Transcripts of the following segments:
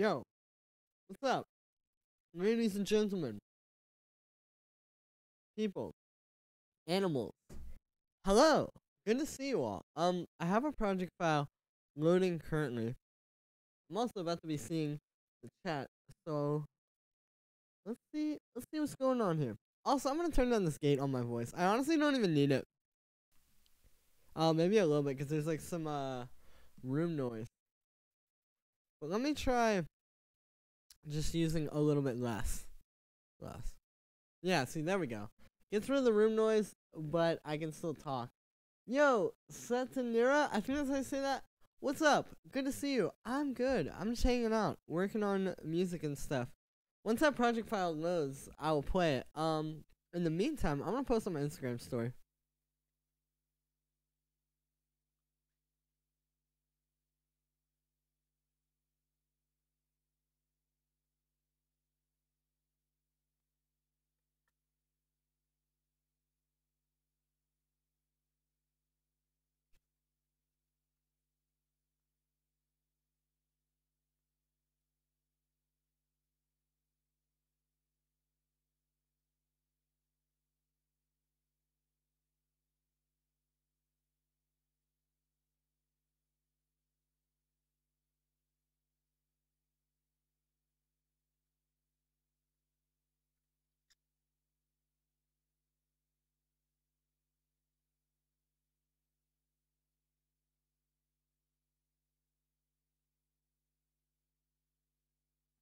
Yo, what's up, ladies and gentlemen, people, animals? Hello, good to see you all. I have a project file loading currently. I'm also about to be seeing the chat, so let's see what's going on here. Also, I'm gonna turn down this gate on my voice. I honestly don't even need it. Maybe a little bit, because there's like some room noise. But let me try just using a little bit less. Yeah, see, there we go. Gets rid of the room noise, but I can still talk. Yo, Satanira, I think that's how you say that. What's up? Good to see you. I'm good. I'm just hanging out, working on music and stuff. Once that project file loads, I will play it. In the meantime, I'm gonna post on my Instagram story.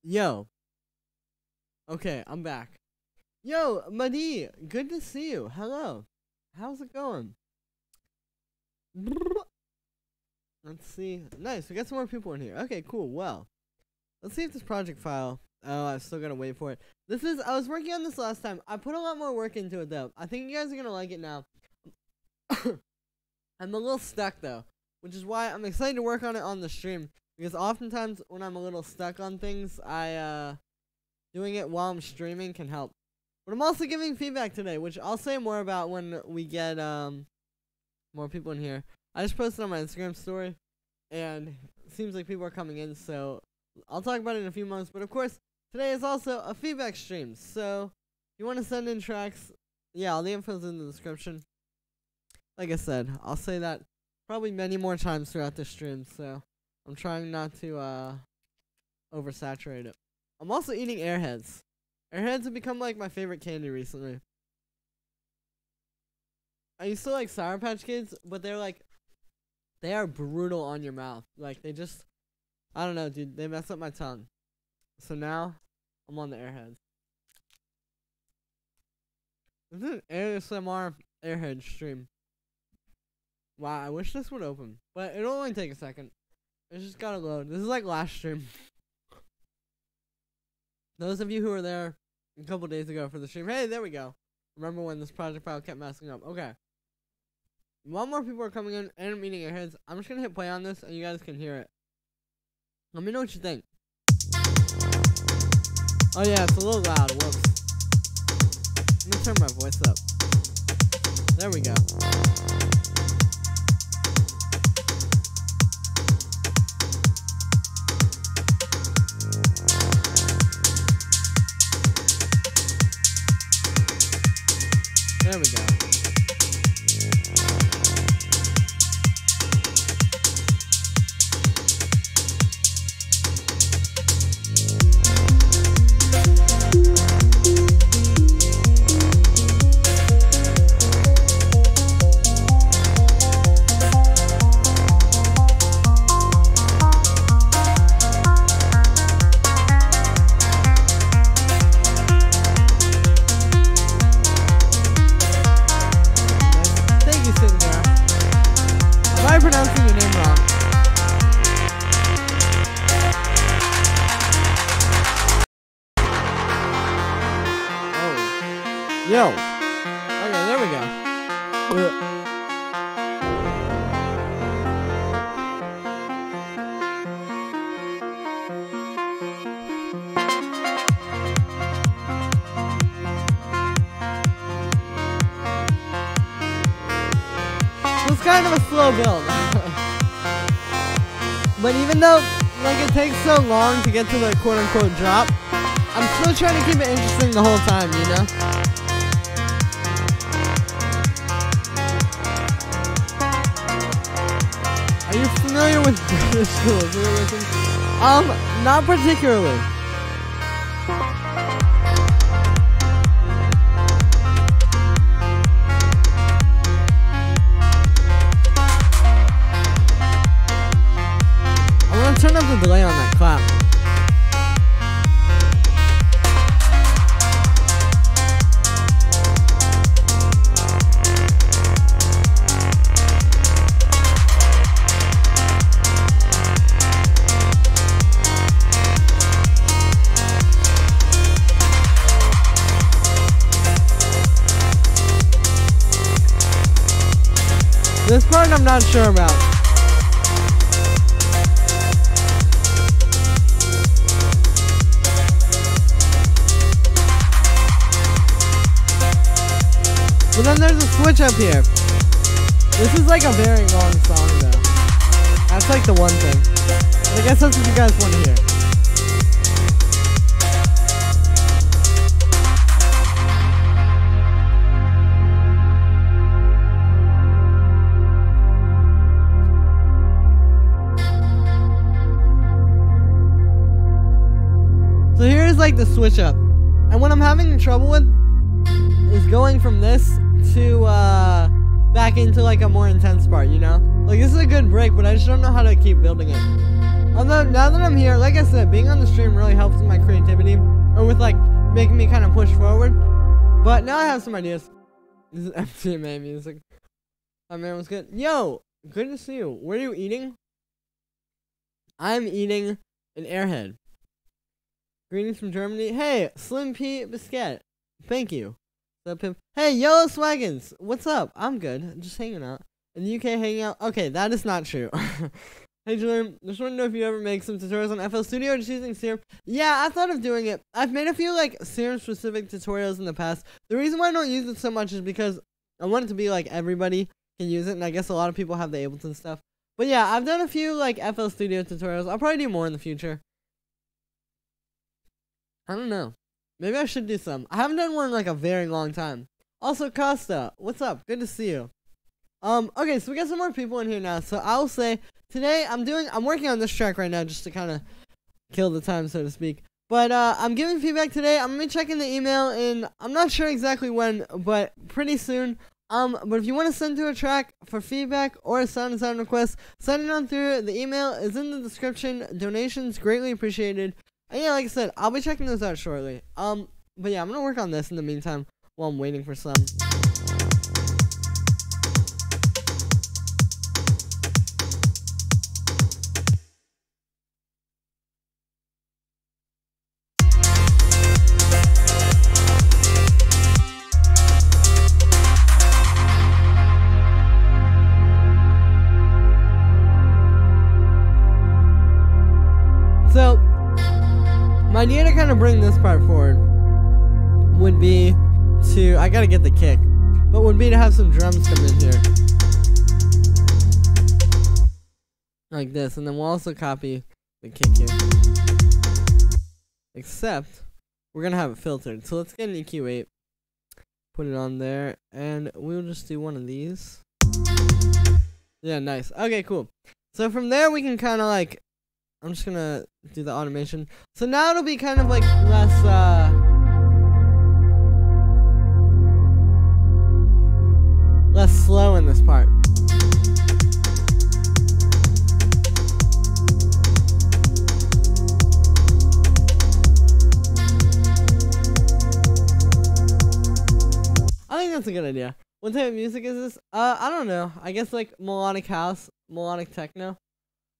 Yo. Okay, I'm back. Yo, Madi, good to see you. Hello. How's it going? Let's see. Nice, we got some more people in here. Okay, cool. Well, let's see if this project file. Oh, I still gotta wait for it. I was working on this last time. I put a lot more work into it, though. I think you guys are gonna like it now. I'm a little stuck, though, which is why I'm excited to work on it on the stream. Because oftentimes, when I'm a little stuck on things, doing it while I'm streaming can help. But I'm also giving feedback today, which I'll say more about when we get, more people in here. I just posted on my Instagram story, and it seems like people are coming in, so I'll talk about it in a few months. But of course, today is also a feedback stream, so if you want to send in tracks, yeah, all the info's in the description. Like I said, I'll say that probably many more times throughout the stream, so I'm trying not to oversaturate it. I'm also eating Airheads. Airheads have become like my favorite candy recently. I used to like Sour Patch Kids, but they are brutal on your mouth. Like, I don't know, dude, they mess up my tongue. So now, I'm on the Airheads. This is an ASMR Airhead stream. Wow, I wish this would open. But it'll only take a second. It's just gotta load. This is like last stream. Those of you who were there a couple days ago for the stream, hey, there we go. Remember when this project file kept messing up. Okay. While more people are coming in and I'm eating Airheads, I'm just gonna hit play on this and you guys can hear it. Let me know what you think. Oh yeah, it's a little loud. Whoops. Let me turn my voice up. There we go. There we go. Pronouncing your name wrong. Oh. Yo. Okay, there we go. It's kind of a slow build. But even though like it takes so long to get to the quote-unquote drop, I'm still trying to keep it interesting the whole time, you know? Are you familiar with British schools? Not particularly. I want to turn up the delay on that clap. This part I'm not sure about. But then there's a switch up here. This is like a very long song though. That's like the one thing. But I guess that's what you guys want to hear. So here's like the switch up. And what I'm having trouble with is going from this to back into like a more intense part, you know? Like this is a good break, but I just don't know how to keep building it. Although now that I'm here, like I said, being on the stream really helps with my creativity, or with like making me kind of push forward. But now I have some ideas. This is MCMA music. Oh man, what's good? Yo, good to see you. What are you eating? I'm eating an Airhead. Greetings from Germany. Hey, Slim P Biscuit. Thank you. What's up, Pimp? Hey, Yellow Swaggins. What's up? I'm good. Just hanging out. In the UK, hanging out. Okay, that is not true. Hey, Julian. Just want to know if you ever make some tutorials on FL Studio or just using Serum. Yeah, I thought of doing it. I've made a few, like, Serum-specific tutorials in the past. The reason why I don't use it so much is because I want it to be, like, everybody can use it, and I guess a lot of people have the Ableton stuff. But yeah, I've done a few, like, FL Studio tutorials. I'll probably do more in the future. I don't know. Maybe I should do some. I haven't done one in like a very long time. Also, Costa, what's up? Good to see you. Okay, so we got some more people in here now. So I'll say today I'm working on this track right now just to kind of kill the time, so to speak. But I'm giving feedback today. I'm gonna be checking the email in. I'm not sure exactly when, but pretty soon. But if you want to send to a track for feedback or a sound design request, send it on through. The email is in the description. Donations greatly appreciated. And yeah, like I said, I'll be checking those out shortly. But yeah, I'm gonna work on this in the meantime while I'm waiting for some. So my idea to kind of bring this part forward would be to, I gotta get the kick, but would be to have some drums come in here. Like this, and then we'll also copy the kick here. Except, we're gonna have it filtered. So let's get an EQ8, put it on there, and we'll just do one of these. Yeah, nice. Okay, cool. So from there we can kind of like, I'm just gonna do the automation. So now it'll be kind of like less, less slow in this part. I think that's a good idea. What type of music is this? I don't know. I guess like melodic house, melodic techno.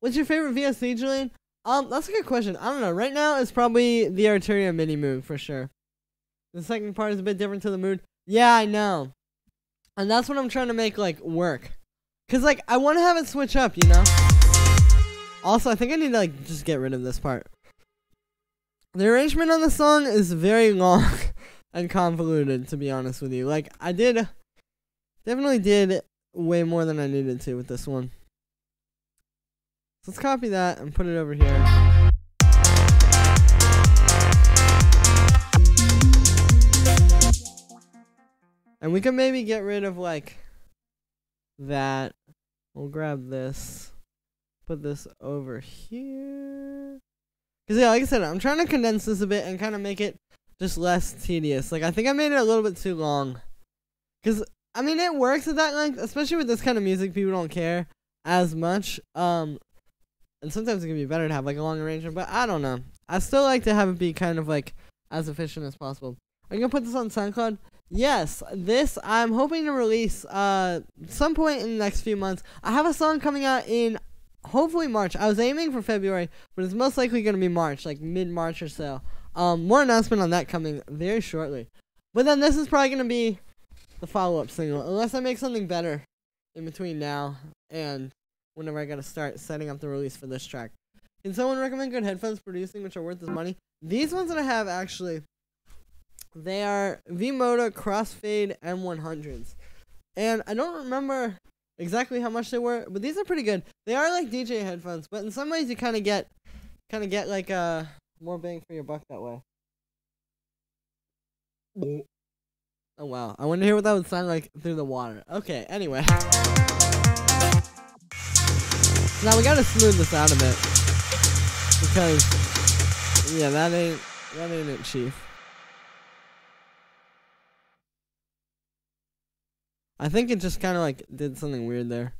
What's your favorite VSC, Julian? That's a good question. I don't know. Right now, it's probably the Arturia Mini Moog for sure. The second part is a bit different to the mood. Yeah, I know. And that's what I'm trying to make, like, work. Because, like, I want to have it switch up, you know? Also, I think I need to, like, just get rid of this part. The arrangement on the song is very long and convoluted, to be honest with you. Like, I definitely did way more than I needed to with this one. So let's copy that and put it over here. And we can maybe get rid of like that. We'll grab this. Put this over here. Because yeah, like I said, I'm trying to condense this a bit and kind of make it just less tedious. Like I think I made it a little bit too long. Because, I mean, it works at that length. Especially with this kind of music, people don't care as much. And sometimes it can be better to have like a long arrangement. But I don't know. I still like to have it be kind of like as efficient as possible. Are you going to put this on SoundCloud? Yes, this I'm hoping to release some point in the next few months. I have a song coming out in hopefully March. I was aiming for February, but it's most likely going to be March, like mid-March or so. More announcement on that coming very shortly. But then this is probably going to be the follow-up single, unless I make something better in between now and whenever I got to start setting up the release for this track. Can someone recommend good headphones producing which are worth this money? These ones that I have actually... They are V-Moda Crossfade M100s. And I don't remember exactly how much they were, but these are pretty good. They are like DJ headphones, but in some ways you kind of get like more bang for your buck that way. Oh wow. I want to hear what that would sound like through the water. Okay, anyway. Now we gotta smooth this out a bit. Because yeah, that ain't it, Chief. I think it just kind of like did something weird there.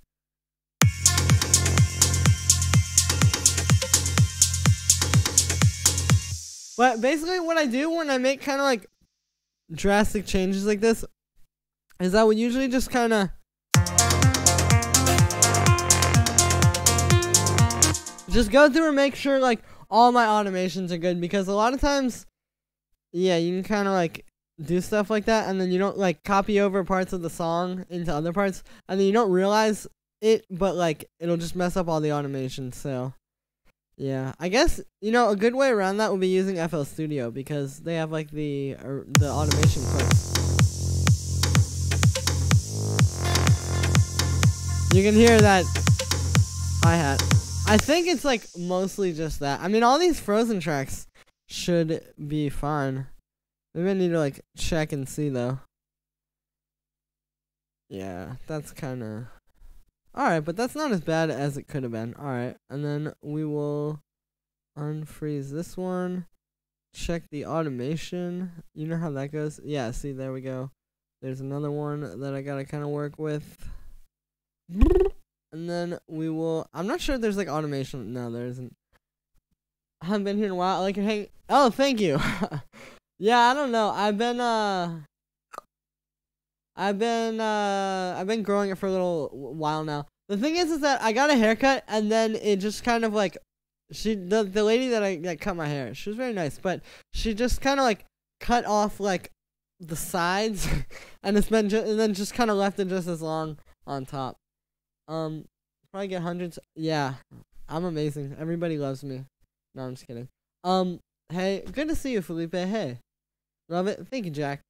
But basically what I do when I make kind of like drastic changes like this is I would usually just kind of just go through and make sure like all my automations are good, because a lot of times, yeah, you can kind of like do stuff like that, and then you don't like copy over parts of the song into other parts, and then you don't realize it, but like it'll just mess up all the automations. So yeah, I guess, you know, a good way around that would be using FL Studio, because they have like the automation clips. You can hear that hi-hat. I think it's like mostly just that. I mean, all these Frozen tracks should be fine. Maybe I need to like check and see though. Yeah, that's kind of alright, but that's not as bad as it could have been. Alright, and then we will unfreeze this one. Check the automation. You know how that goes? Yeah, see, there we go. There's another one that I gotta kind of work with. And then we will... I'm not sure if there's like automation. No, there isn't. I haven't been here in a while. I like your hang... Oh, thank you. Yeah, I don't know. I've been growing it for a little while now. The thing is that I got a haircut, and then it just kind of like, the lady that cut my hair, she was very nice, but she just kind of like cut off like the sides, and and then just kind of left it just as long on top. Probably get hundreds. Yeah, I'm amazing. Everybody loves me. No, I'm just kidding. Hey, good to see you, Felipe. Hey. Love it. Thank you, Jack.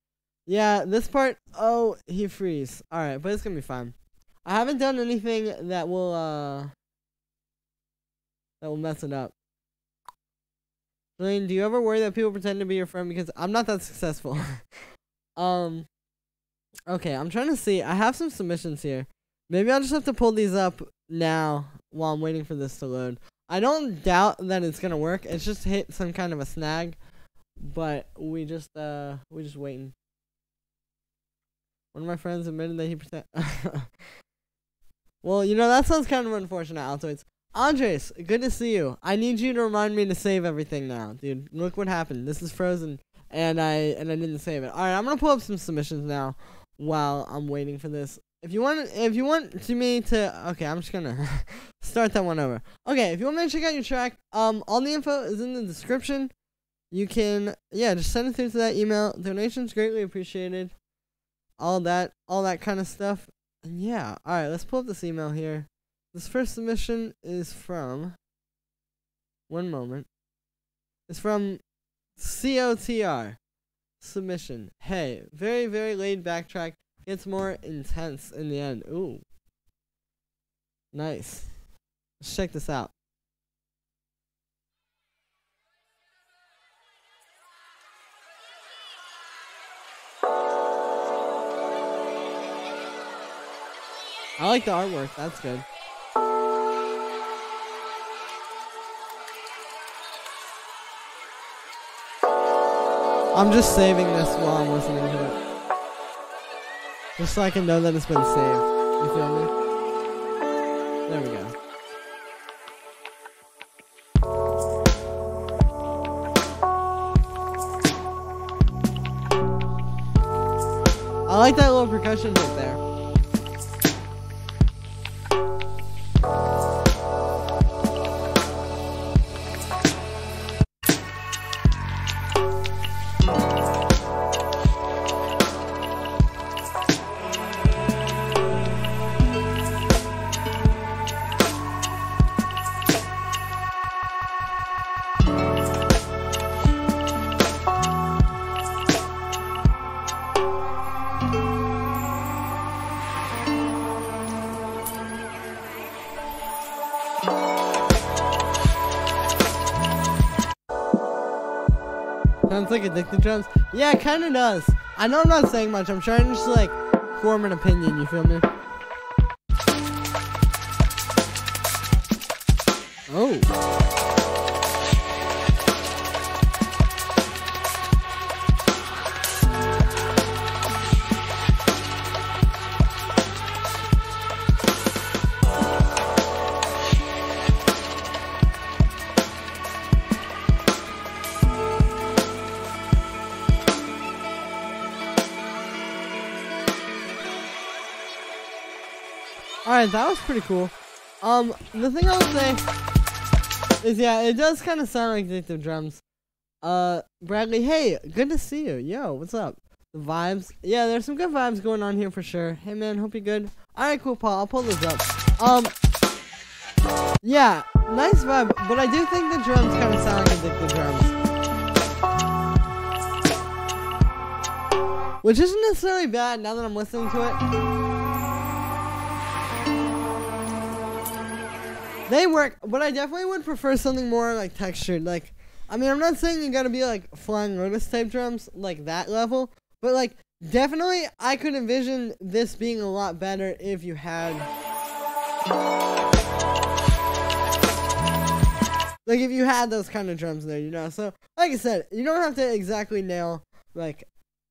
Yeah, this part, oh, he freeze. Alright, but it's gonna be fine. I haven't done anything that will mess it up. Lane, do you ever worry that people pretend to be your friend? Because I'm not that successful. Okay, I'm trying to see. I have some submissions here. Maybe I'll just have to pull these up now while I'm waiting for this to load. I don't doubt that it's gonna work. It's just hit some kind of a snag. But we're just waiting. One of my friends admitted that he pretend. Well, you know, that sounds kind of unfortunate, Altoids. Andres, good to see you. I need you to remind me to save everything now, dude. Look what happened. This is Frozen, and I didn't save it. All right, I'm gonna pull up some submissions now while I'm waiting for this. If you want me to, okay, I'm just gonna start that one over. Okay, if you want me to check out your track, all the info is in the description. You can, yeah, just send it through to that email. Donations greatly appreciated. All that kind of stuff. And yeah, alright, let's pull up this email here. This first submission is from, one moment. It's from COTR. Submission. Hey, very, very laid back track. Gets more intense in the end. Ooh. Nice. Let's check this out. I like the artwork. That's good. I'm just saving this while I'm listening to it. Just so I can know that it's been saved. You feel me? There we go. I like that little percussion hit there. Sounds like addicted drums. Yeah, it kind of does. I know I'm not saying much. I'm trying to just like form an opinion. You feel me? Oh. Alright, that was pretty cool. The thing I would say is, yeah, it does kind of sound like addictive drums. Bradley, hey, good to see you. Yo, what's up? The vibes. Yeah, there's some good vibes going on here for sure. Hey, man, hope you're good. Alright, cool, Paul. I'll pull this up. Yeah, nice vibe, but I do think the drums kind of sound like addictive drums. Which isn't necessarily bad now that I'm listening to it. They work, but I definitely would prefer something more like textured. Like, I mean, I'm not saying you gotta be like Flying Lotus type drums, like that level, but like definitely I could envision this being a lot better if you had, like, if you had those kind of drums there, you know. So, like I said, you don't have to exactly nail like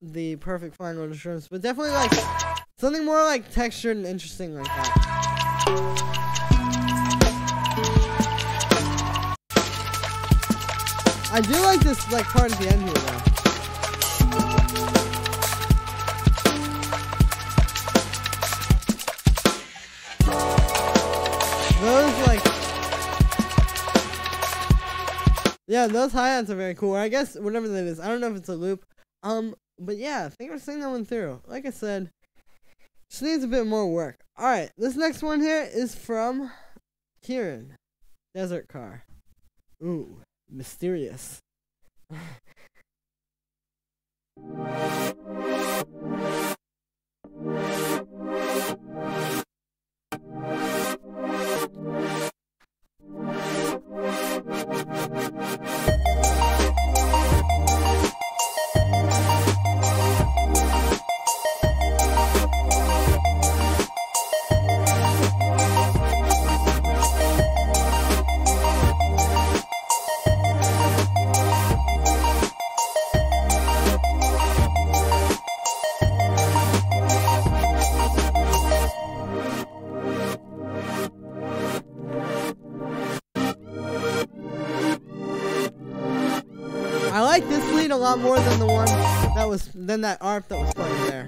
the perfect Flying Lotus drums, but definitely like something more like textured and interesting like that. I do like this like part at the end here though. Those like, yeah, those hi-hats are very cool. I guess whatever that is. I don't know if it's a loop. But yeah, thank you for seeing that one through. Like I said, just needs a bit more work. Alright, this next one here is from Kieran. Desert Car. Ooh. Mysterious. I like this lead a lot more than the one that was, than that ARP that was playing there.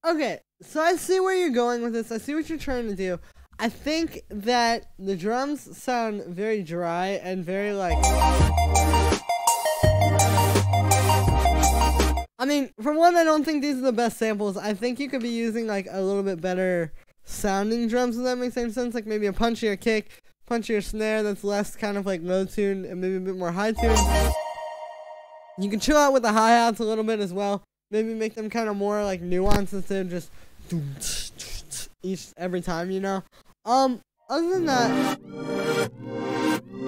Okay, so I see where you're going with this. I see what you're trying to do. I think that the drums sound very dry and very like, I mean, for one, I don't think these are the best samples. I think you could be using like a little bit better sounding drums, if that makes any sense. Like maybe a punchier kick, punchier snare that's less kind of like low tuned and maybe a bit more high tuned. You can chill out with the hi-hats a little bit as well. Maybe make them kind of more like nuanced instead of just every time, you know. Other than that,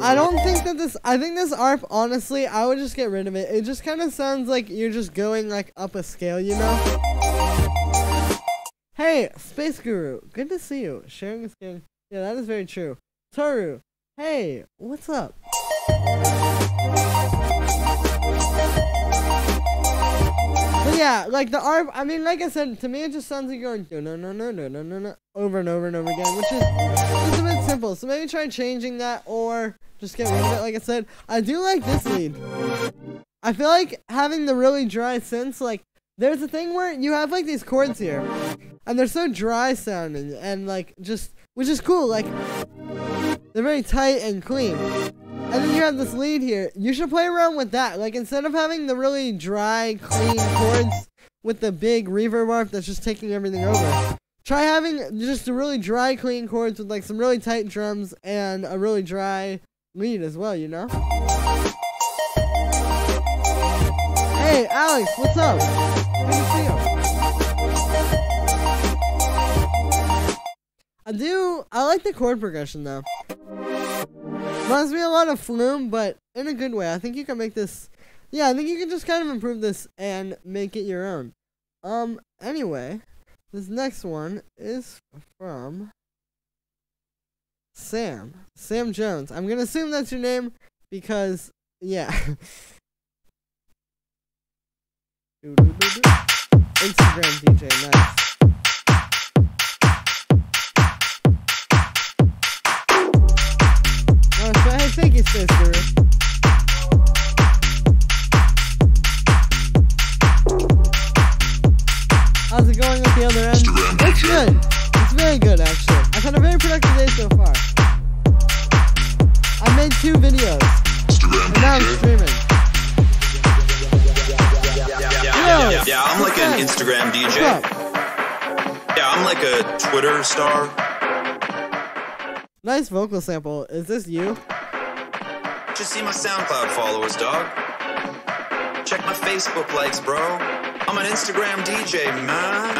I don't think that this, I think this ARP, honestly, I would just get rid of it. It just kind of sounds like you're just going like up a scale, you know? Hey, Space Guru, good to see you. Sharing is caring. Yeah, that is very true. Toru, hey, what's up? But yeah, like the ARP, I mean, like I said, to me it just sounds like you're going no over and over and over again, which is just a bit simple. So maybe try changing that or just get rid of it. Like I said, I do like this lead. I feel like having the really dry synths, like there's a thing where you have like these chords here, and they're so dry sounding and like just, which is cool. Like they're very tight and clean. And then you have this lead here. You should play around with that. Like, instead of having the really dry, clean chords with the big reverb ARP that's just taking everything over, try having just the really dry, clean chords with, like, some really tight drums and a really dry lead as well, you know? Hey, Alex, what's up? Good to see you. I like the chord progression, though. Reminds me a lot of Flume, but in a good way. I think you can make this, yeah, I think you can just kind of improve this and make it your own. Anyway, this next one is from Sam Jones. I'm gonna assume that's your name because, yeah. Instagram DJ, nice. Hey, thank you, Space Guru. How's it going at the other end? It's good. It's very good, actually. I've had a very productive day so far. I made 2 videos. And now I'm streaming. Yeah, I'm like an Instagram DJ. Yeah, I'm like a Twitter star. Nice vocal sample. Is this you? Just see my SoundCloud followers, dog. Check my Facebook likes, bro. I'm an Instagram DJ, man.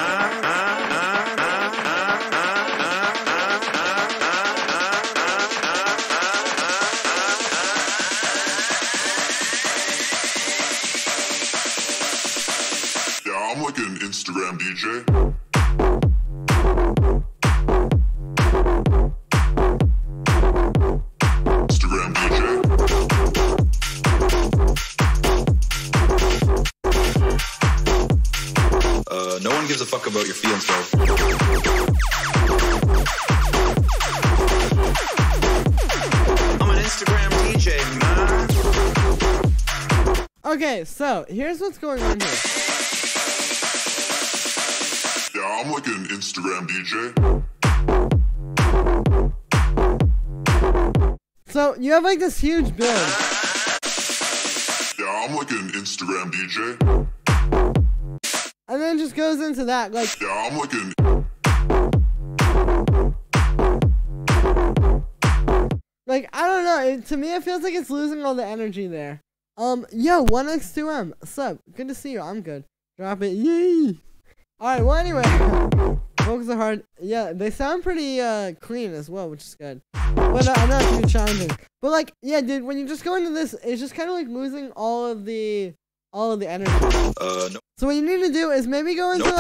Yeah, I'm like an Instagram DJ. No one gives a fuck about your feelings, bro. I'm an Instagram DJ, man. Okay, so here's what's going on here. Yeah, I'm like an Instagram DJ. So you have like this huge build. Yeah, I'm like an Instagram DJ. And then it just goes into that, like... Yeah, I'm like an... Like, I don't know, to me it feels like it's losing all the energy there. Yo, 1x2m, sup, good to see you, I'm good. Drop it, yay! Alright, well anyway, vocals are hard. Yeah, they sound pretty, clean as well, which is good. But I know it's too challenging. But like, yeah, dude, when you just go into this, it's just kind of like losing all of the energy. No. So what you need to do is maybe go into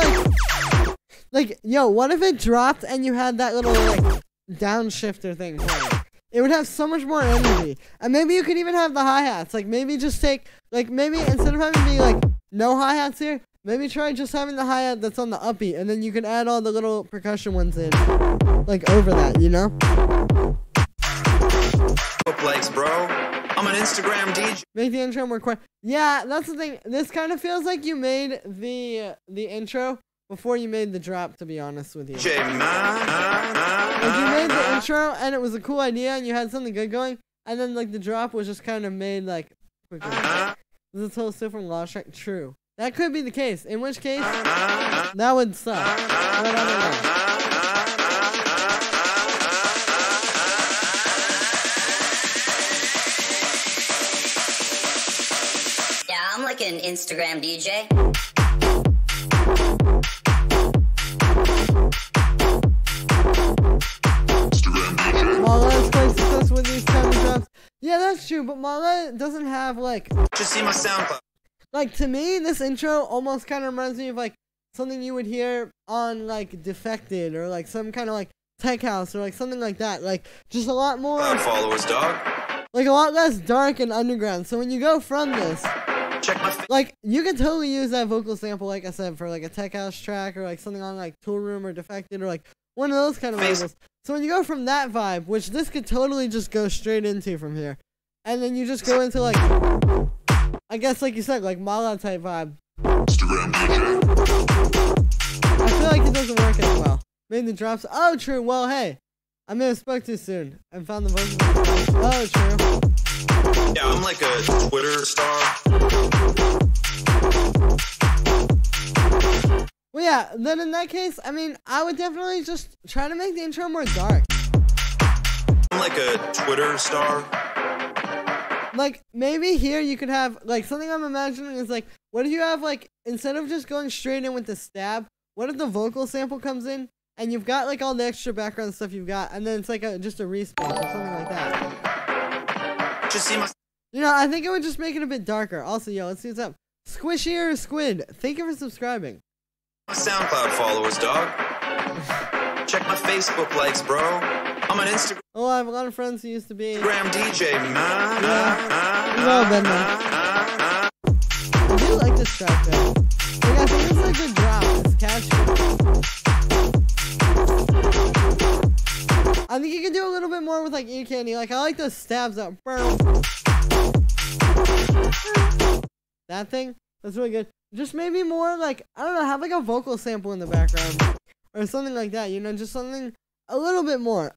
like, yo, what if it dropped and you had that little like downshifter thing playing? It would have so much more energy. And maybe you could even have the hi-hats. Like maybe just take, like maybe instead of having be like no hi-hats here, maybe try just having the hi-hat that's on the upbeat, and then you can add all the little percussion ones in, like over that, you know? Likes, bro. I'm an Instagram DJ. Make the intro more quick. Yeah, that's the thing. This kind of feels like you made the intro before you made the drop, to be honest with you. Like you made the intro and it was a cool idea and you had something good going, and then like the drop was just kind of made like quicker. This is a total still from Lost Track. True. That could be the case. In which case, that would suck. But I don't know. I'm like an Instagram DJ. Well, let's play success with Yeah, that's true, but Mala doesn't have, like... Just see my SoundCloud. Like, to me, this intro almost kind of reminds me of, like, something you would hear on, like, Defected, or, like, some kind of, like, tech house, or, like, something like that. Like, just a lot more... Followers, dog. Like, a lot less dark and underground. So when you go from this... Check my like, you can totally use that vocal sample, like I said, for, like, a tech house track, or, like, something on, like, Tool Room or Defected, or, like, one of those kind of labels. So when you go from that vibe, which this could totally just go straight into from here, and then you just go into, like, I guess, like you said, like, Mala type vibe. Instagram DJ. I feel like it doesn't work as well. Made the drops. Oh, true. Well, hey, I may have spoke too soon and found the voice. Oh, true. Yeah, I'm like a Twitter star. Well, yeah, then in that case, I mean, I would definitely just try to make the intro more dark. I'm like a Twitter star. Like, maybe here you could have, like, something I'm imagining is, like, what if you have, like, instead of just going straight in with the stab, what if the vocal sample comes in, and you've got, like, all the extra background stuff you've got, and then it's, like, just a respawn or something like that. Just see my... You know, I think it would just make it a bit darker. Also, yo, let's see what's up. Squishy or Squid, thank you for subscribing. My SoundCloud followers, dog. Check my Facebook likes, bro. I'm an Instagram Oh, I have a lot of friends who used to be... DJ, man. Yeah, we've all been there. I do like this track, though. Like, I think it's a good drop. It's catchy. I think you can do a little bit more with, like, ear candy. Like, I like those stabs out. That thing, that's really good. Just maybe more, like, I don't know, have, like, a vocal sample in the background. Or something like that, you know, just something a little bit more.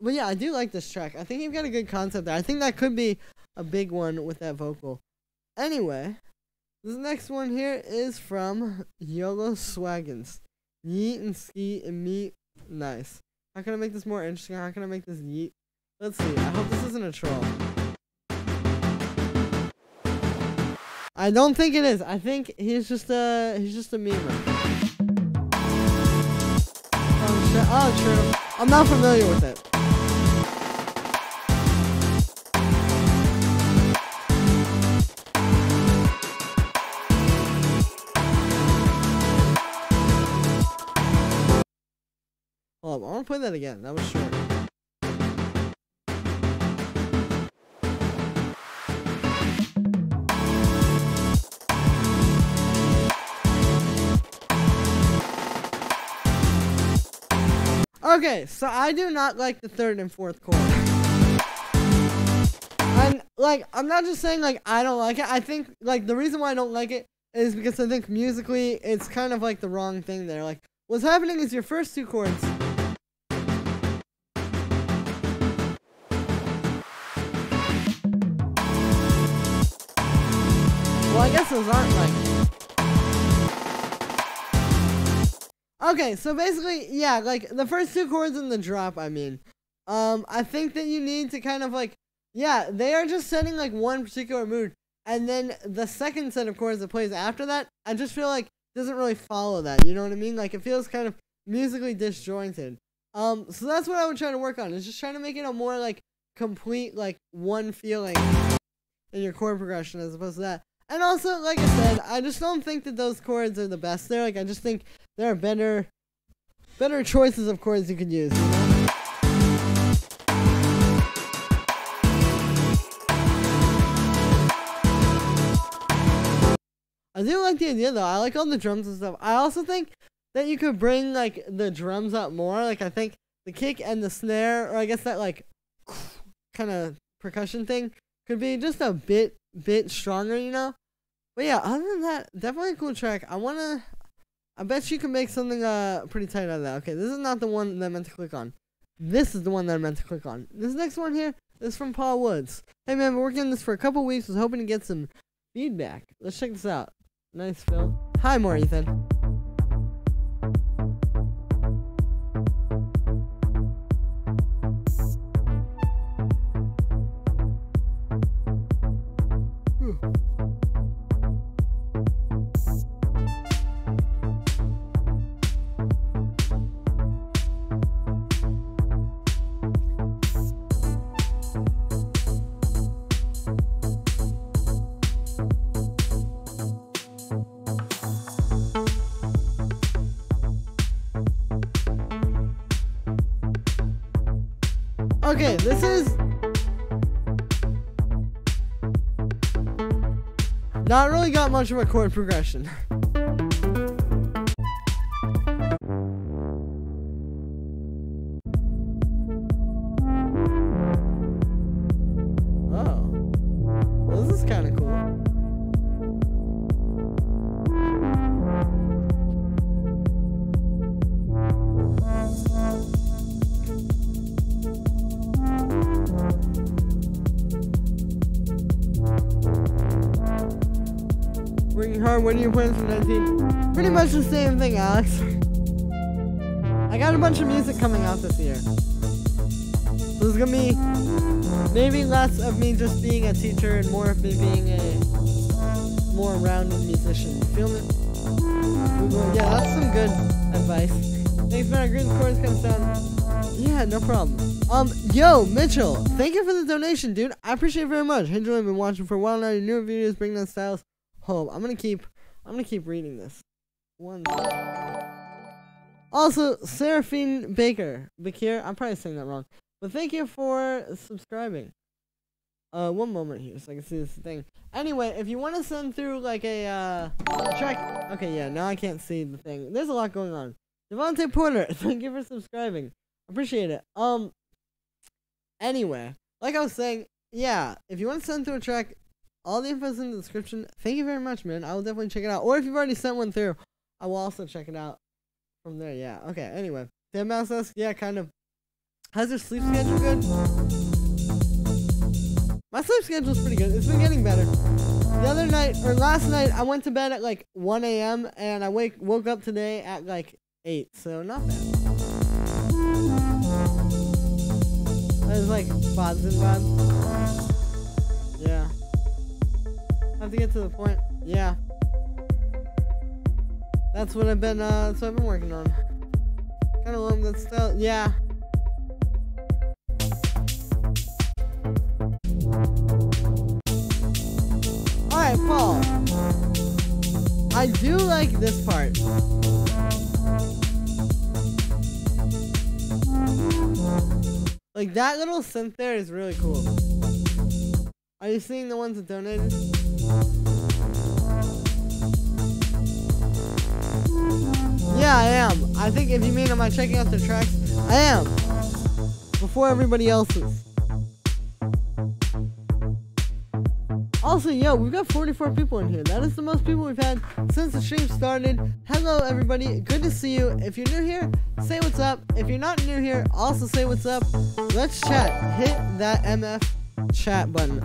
But yeah, I do like this track. I think you've got a good concept there. I think that could be a big one with that vocal. Anyway, this next one here is from YOLO Swaggins. Yeet and ski and meet. Nice. How can I make this more interesting? How can I make this yeet? Let's see. I hope this isn't a troll. I don't think it is. I think he's just a memer. Oh, true. I'm not familiar with it. Hold up, I want to play that again. That was short. Okay, so I do not like the third and fourth chord. And, like, I'm not just saying, like, I don't like it. I think, like, the reason why I don't like it is because I think musically it's kind of, like, the wrong thing there. Like, what's happening is your first two chords. Well, I guess those aren't, like... Okay, so basically, yeah, like, the first two chords in the drop, I mean, I think that you need to kind of, like, yeah, they are just setting, like, one particular mood, and then the second set of chords that plays after that, I just feel like doesn't really follow that, you know what I mean? Like, it feels kind of musically disjointed. So that's what I would try to work on, is just trying to make it a more, like, complete, like, one feeling in your chord progression as opposed to that. And also, like I said, I just don't think that those chords are the best there. Like, I just think there are better choices of chords you could use, you know? I do like the idea, though. I like all the drums and stuff. I also think that you could bring, like, the drums up more. Like, I think the kick and the snare, or I guess that, like, kind of percussion thing could be just a bit stronger, you know? But yeah, other than that, definitely a cool track. I bet you can make something pretty tight out of that. Okay, this is not the one that I meant to click on. This is the one that I meant to click on. This next one here is from Paul Woods. Hey man, been working on this for a couple weeks. Was hoping to get some feedback. Let's check this out. Nice, Phil. Hi, more Ethan. Okay, this is not really got much of a chord progression. Oh, well, this is kind of cool. Working hard, what are your plans for 19? Pretty much the same thing, Alex. I got a bunch of music coming out this year. So there's gonna be maybe less of me just being a teacher and more of me being a more rounded musician. You feel me? Yeah, that's some good advice. Thanks, man. I agree the chorus comes down. Yeah, no problem. Yo, Mitchell, thank you for the donation, dude. I appreciate it very much. Hey, Julie, I've been watching for a while now. Your newer videos bring that styles home. I'm gonna keep reading this. One second. Also, Seraphine Bakir, I'm probably saying that wrong, but thank you for subscribing. One moment here so I can see this thing. Anyway, if you want to send through like a track, okay, yeah, now I can't see the thing. There's a lot going on. Devontae Porter, thank you for subscribing. Appreciate it. Anyway, like I was saying, yeah, if you want to send through a track, all the info's in the description. Thank you very much, man. I will definitely check it out. Or if you've already sent one through, I will also check it out from there. Yeah. Okay. Anyway, Dan Mouse asks, yeah, kind of. How's your sleep schedule good? My sleep schedule's pretty good. It's been getting better. The other night, or last night, I went to bed at like 1 a.m. and I woke up today at like 8. So not bad. There's like spots and vibes. Yeah. I have to get to the point. Yeah. That's what I've been working on. Kind of long, but still, yeah. Alright, Paul. I do like this part. Like, that little synth there is really cool. Are you seeing the ones that donated? Yeah, I am. I think if you mean am I checking out the tracks, I am. Before everybody else is. Also, yo, we've got 44 people in here. That is the most people we've had since the stream started. Hello, everybody. Good to see you. If you're new here, say what's up. If you're not new here, also say what's up. Let's chat. Hit that MF chat button.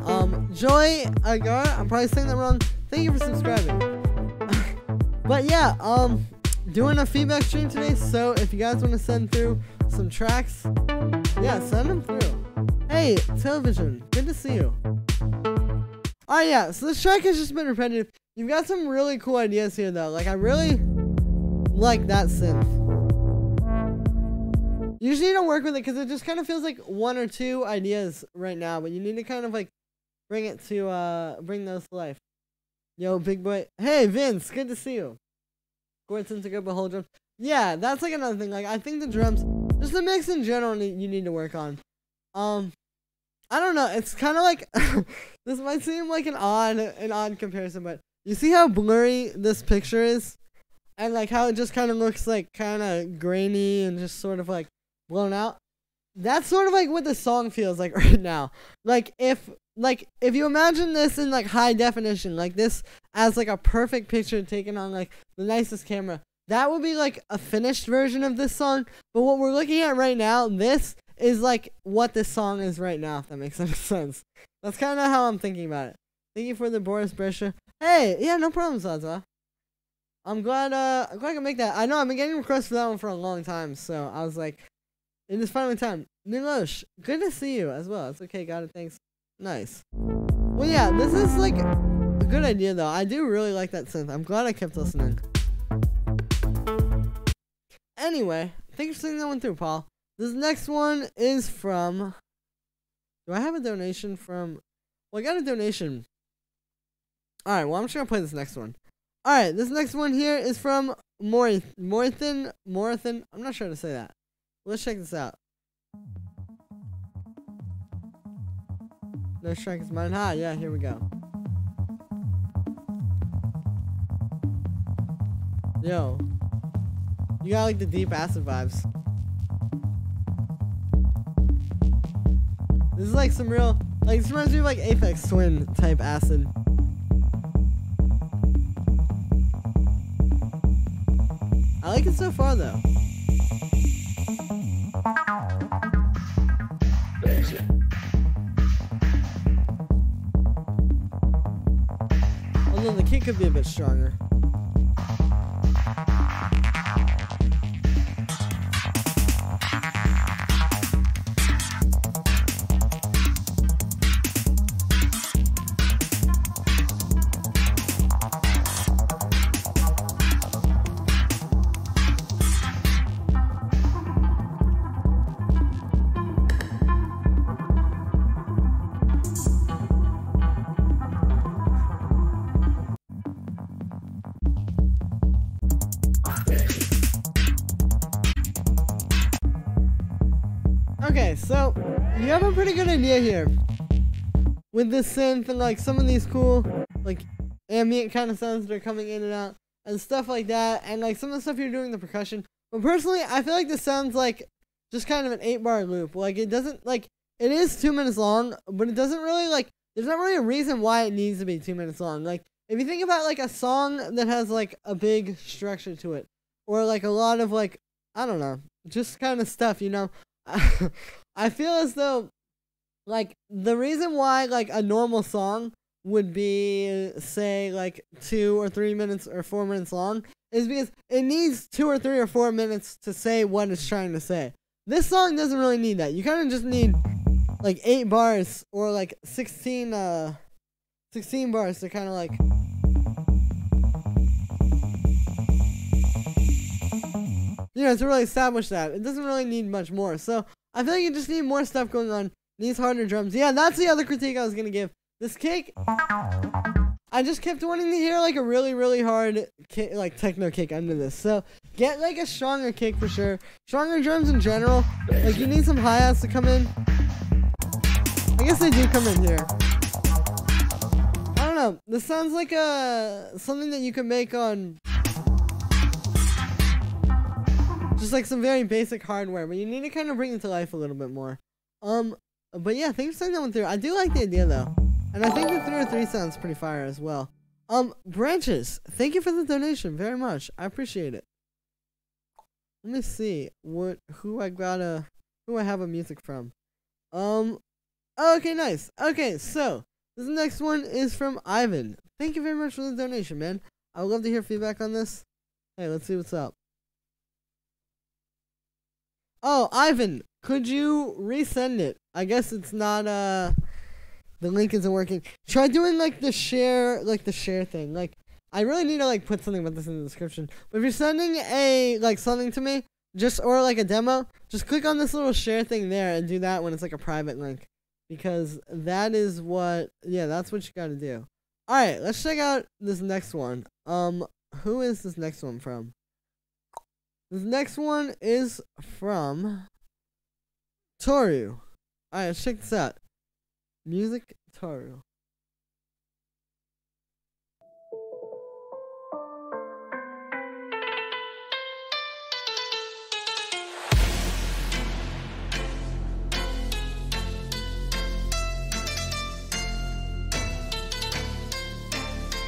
Joy Agar, I'm probably saying that wrong. Thank you for subscribing. But yeah, doing a feedback stream today, so if you guys want to send through some tracks, yeah, send them through. Hey, Television, good to see you. Alright, yeah, so this track has just been repetitive. You've got some really cool ideas here, though. Like, I really like that synth. You just need to work with it, because it just kind of feels like one or two ideas right now, but you need to kind of, like, bring those to life. Yo, big boy. Hey, Vince, good to see you. Gordon to go whole drums. Yeah, that's like another thing. Like, I think the drums, just the mix in general, you need to work on. I don't know. It's kind of like this might seem like an odd comparison, but you see how blurry this picture is, and like how it just kind of looks like kind of grainy and just sort of like blown out. That's sort of like what the song feels like right now. Like if you imagine this in like high definition, like this as like a perfect picture taken on like the nicest camera, that would be like a finished version of this song. But what we're looking at right now, this is like what this song is right now, if that makes any sense. That's kind of how I'm thinking about it. Thank you for the Boris Brescia. Hey, yeah, no problem, Zaza. I'm glad I can make that. I know I've been getting requests for that one for a long time, so I was like, it is finally time. Milosh, good to see you as well. It's okay, got it, thanks. Nice. Well, yeah, this is like a good idea though. I do really like that synth. I'm glad I kept listening. Anyway, thanks for sending that one through, Paul. This next one is from... Do I have a donation from... Well, I got a donation. Alright, well, I'm just gonna play this next one. Alright, this next one here is from Morithan. I'm not sure how to say that. Let's check this out. No strike is mine. Ha, yeah, here we go. Yo. You got like the deep acid vibes. This is like some real, like this reminds me of like Aphex Twin type acid. I like it so far though. Although the kick could be a bit stronger. Okay, so you have a pretty good idea here with this synth and like some of these cool like ambient kind of sounds that are coming in and out and stuff like that, and like some of the stuff you're doing the percussion. But personally, I feel like this sounds like just kind of an 8-bar loop. Like it doesn't, like, it is 2 minutes long, but it doesn't really, like, there's not really a reason why it needs to be 2 minutes long. Like if you think about like a song that has like a big structure to it, or like a lot of like, I don't know, just kind of stuff, you know. I feel as though, like, the reason why, like, a normal song would be, say, like, 2 or 3 minutes or 4 minutes long is because it needs 2 or 3 or 4 minutes to say what it's trying to say. This song doesn't really need that. You kind of just need, like, 8 bars or, like, 16 bars to kind of, like... You know, to really establish that. It doesn't really need much more. So, I feel like you just need more stuff going on. These harder drums. Yeah, that's the other critique I was going to give. This kick, I just kept wanting to hear, like, a really, really hard, kick, like, techno kick under this. So, get, like, a stronger kick for sure. Stronger drums in general. Like, you need some hi-hats to come in. I guess they do come in here. I don't know. This sounds like something that you could make on... just like some very basic hardware, but you need to kind of bring it to life a little bit more. But yeah, thanks for sending that one through. I do like the idea though, and I think the 3 or 3 sounds pretty fire as well. Branches, thank you for the donation very much. I appreciate it. Let me see who I have a music from. Okay, nice. Okay, so this next one is from Ivan. Thank you very much for the donation, man. I would love to hear feedback on this. Hey, let's see what's up. Oh, Ivan, could you resend it? I guess it's not, the link isn't working. Try doing, like, the share thing. Like, I really need to, like, put something about this in the description. But if you're sending something to me, or, like, a demo, just click on this little share thing there and do that when it's, like, a private link. Because that is that's what you gotta do. Alright, let's check out this next one. Who is this next one from? This next one is from Toru. Alright, let's check this out. Music Toru.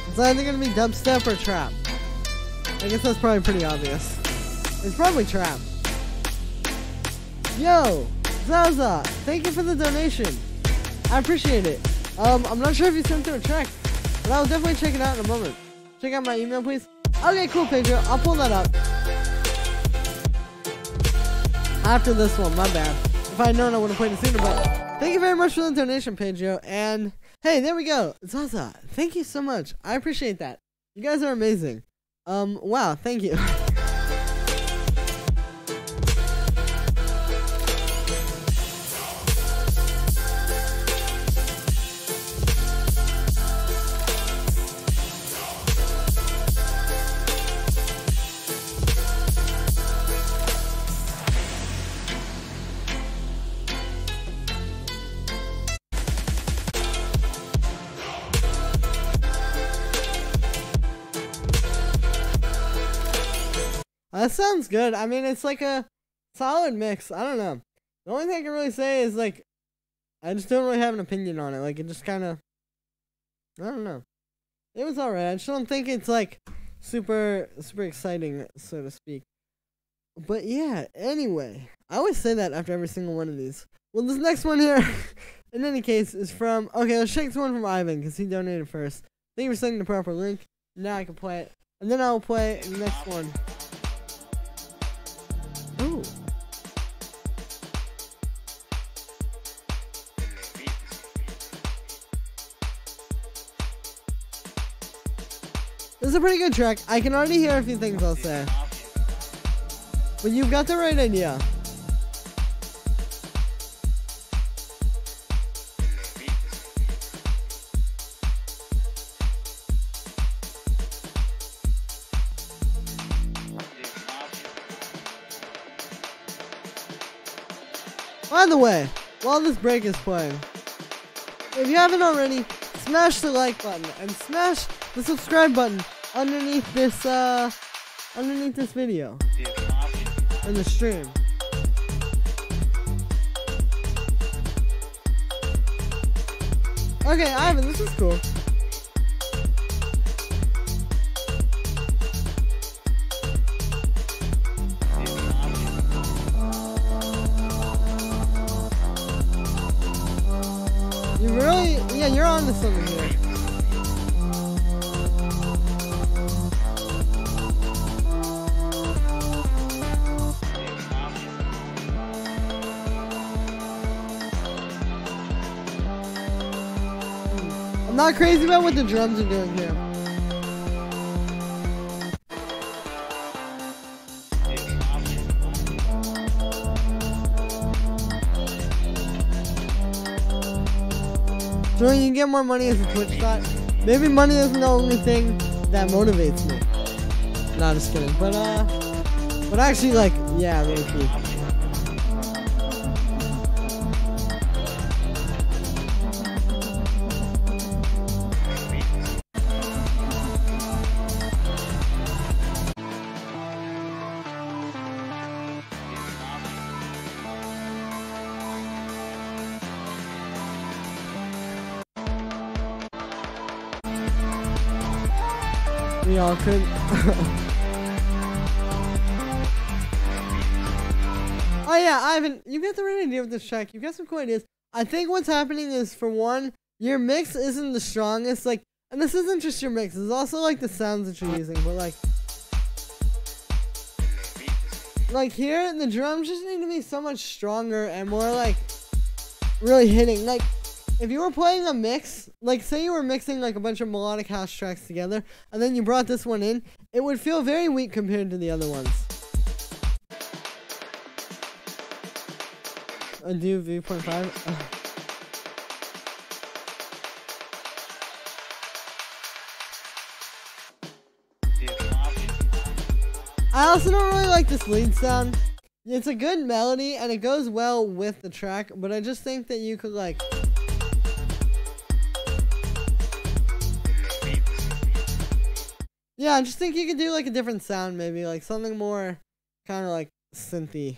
It's either gonna be dubstep or trap. I guess that's probably pretty obvious. It's probably trap. Yo, Zaza, thank you for the donation. I appreciate it. I'm not sure if you sent through a track, but I'll definitely check it out in a moment. Check out my email, please. Okay, cool, Pedro. I'll pull that up. After this one, my bad. If I had known, I would have played it sooner, but thank you very much for the donation, Pedro. And hey, there we go. Zaza, thank you so much. I appreciate that. You guys are amazing. Wow, thank you. That sounds good. I mean, it's like a solid mix. I don't know. The only thing I can really say is, like, I just don't really have an opinion on it. Like, it just kind of, I don't know. It was alright. I just don't think it's, like, super exciting, so to speak. But yeah, anyway. I always say that after every single one of these. Well, this next one here, in any case, is from, okay, let's check this one from Ivan, because he donated first. Thank you for sending the proper link. Now I can play it. And then I'll play the next one. Ooh. This is a pretty good track. I can already hear a few things I'll say. But you've got the right idea. By the way, while this break is playing, if you haven't already, smash the like button and smash the subscribe button underneath this video in the stream. Okay, Ivan, this is cool. You really, yeah, you're on to something here. I'm not crazy about what the drums are doing here. So you get more money as a Twitch spot. Maybe money isn't the only thing that motivates me. No, just kidding. But actually, like, yeah, maybe. We all could. Oh yeah, Ivan, you got the right idea with this track. You got some cool ideas. I think what's happening is, for one, your mix isn't the strongest. Like, and this isn't just your mix. It's also like the sounds that you're using. But like here, the drums just need to be so much stronger and more like really hitting. Like, if you were playing a mix, like say you were mixing like a bunch of melodic house tracks together, and then you brought this one in, it would feel very weak compared to the other ones. Do V.5. I also don't really like this lead sound. It's a good melody and it goes well with the track, but I just think that you could like... Yeah, I just think you could do like a different sound, maybe like something more kind of like synthy.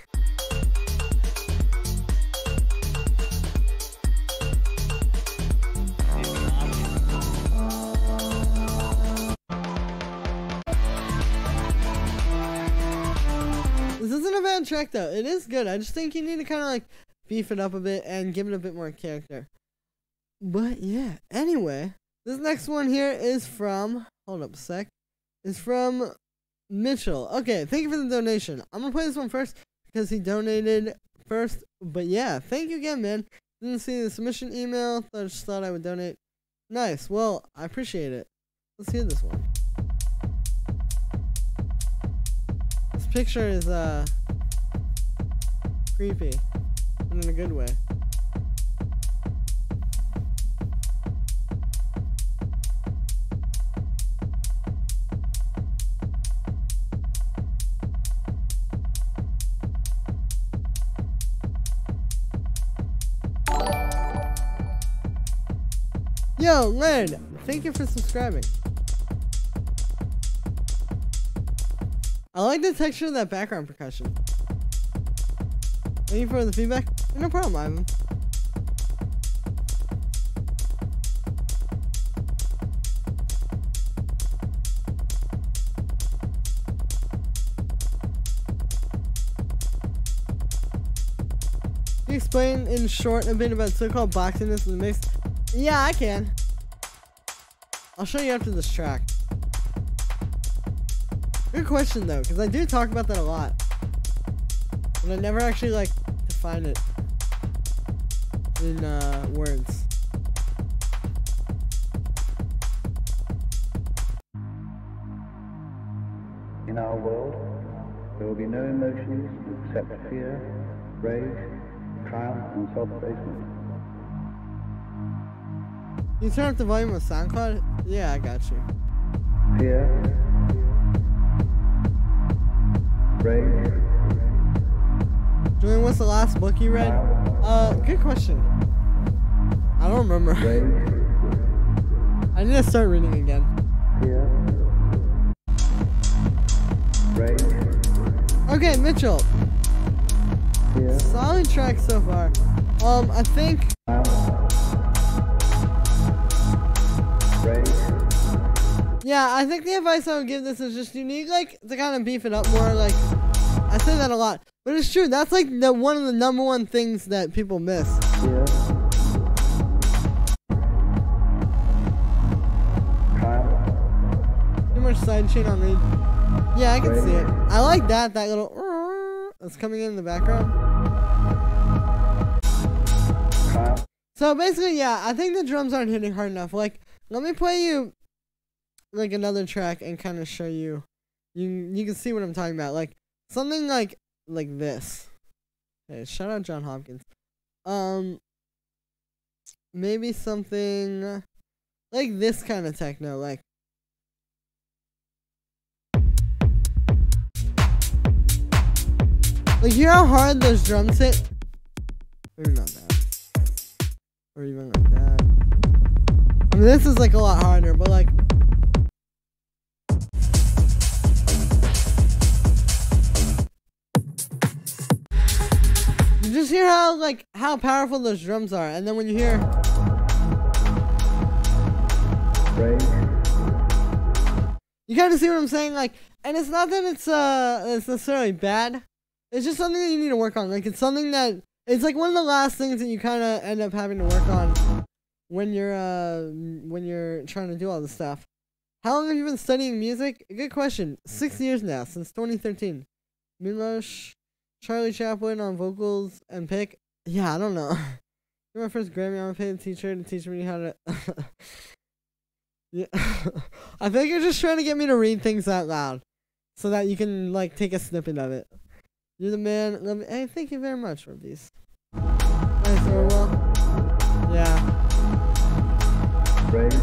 This isn't a bad track though. It is good. I just think you need to kind of like beef it up a bit and give it a bit more character. But yeah, anyway, this next one here is from, hold up a sec. Is from Mitchell. Okay, thank you for the donation. I'm gonna play this one first because he donated first. But yeah, thank you again, man. Didn't see the submission email. I just thought I would donate. Nice. Well, I appreciate it. Let's hear this one. This picture is creepy, but in a good way. Yo, Leonard, thank you for subscribing. I like the texture of that background percussion. Thank you for the feedback. No problem, Ivan. Can you explain in short a bit about so-called boxiness in the mix? Yeah, I can. I'll show you after this track. Good question though, because I do talk about that a lot. But I never actually like define it in words. In our world, there will be no emotions except fear, rage, triumph, and self-abasement. You turn up the volume of SoundCloud? Yeah, I got you. Fear, rage. Julian, what's the last book you read? Good question. I don't remember. Rage. I need to start reading again. Fear, rage. Okay, Mitchell. Fear, Solid track so far. I think. rage. Yeah, I think the advice I would give this is just you need like to kind of beef it up more. Like I say that a lot, but it's true. That's like one of the number one things that people miss. Fear, triumph, Too much sidechain on read. Yeah, I can see it. I like that little that's coming in the background. triumph, So basically, yeah, I think the drums aren't hitting hard enough. Like, let me play you like another track and kind of show you. You can see what I'm talking about. Like something like this. Hey, shout out John Hopkins. Maybe something like this kind of techno, like. Like, hear how hard those drums hit? Maybe not that. Or even like that. I mean, this is like a lot harder, but like. You just hear how powerful those drums are, and then when you hear. rage. You kind of see what I'm saying? Like, and it's not that it's necessarily bad. It's just something that you need to work on. Like, it's something that it's like one of the last things that you kind of end up having to work on when you're trying to do all this stuff. How long have you been studying music? Good question. 6 years now, since 2013. Milosh, Charlie Chaplin on vocals and pick. Yeah, I don't know. You're my first Grammy. I'm a paid teacher to teach me how to. Yeah, I think you're just trying to get me to read things out loud, so that you can like take a snippet of it. You're the man. Let me. Hey, thank you very much for these. Nice, Orwell. Yeah. Rage.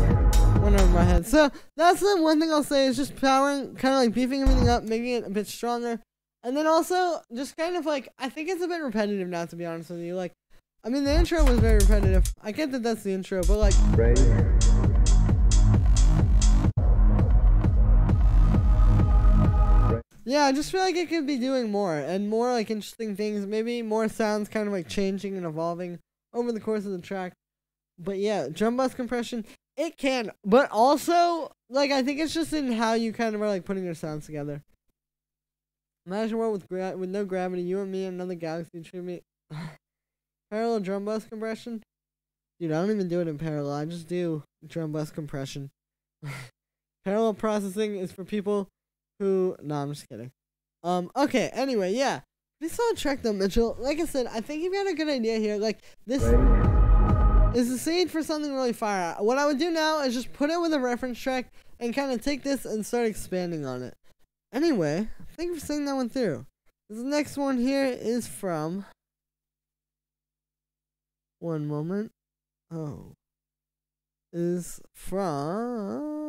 Went over my head. So that's the one thing I'll say is just powering, kind of like beefing everything up, making it a bit stronger, and then also just kind of like I think it's a bit repetitive now, to be honest with you. Like, I mean the intro was very repetitive. I get that that's the intro, but like. Rage. Yeah, I just feel like it could be doing more and more like interesting things. Maybe more sounds kind of like changing and evolving over the course of the track. But yeah, drum bus compression, it can. But also, like, I think it's just in how you kind of are like putting your sounds together. Imagine a world with no gravity, you and me and another galaxy treat me. Parallel drum bus compression? Dude, I don't even do it in parallel. I just do drum bus compression. Parallel processing is for people who, no, I'm just kidding. Okay, anyway, yeah. We saw a track though, Mitchell. Like I said, I think you've got a good idea here. Like, this is the seed for something really fire. What I would do now is just put it with a reference track and kind of take this and start expanding on it. Anyway, thank you for saying that one through. This next one here is from. One moment. Oh. Is from.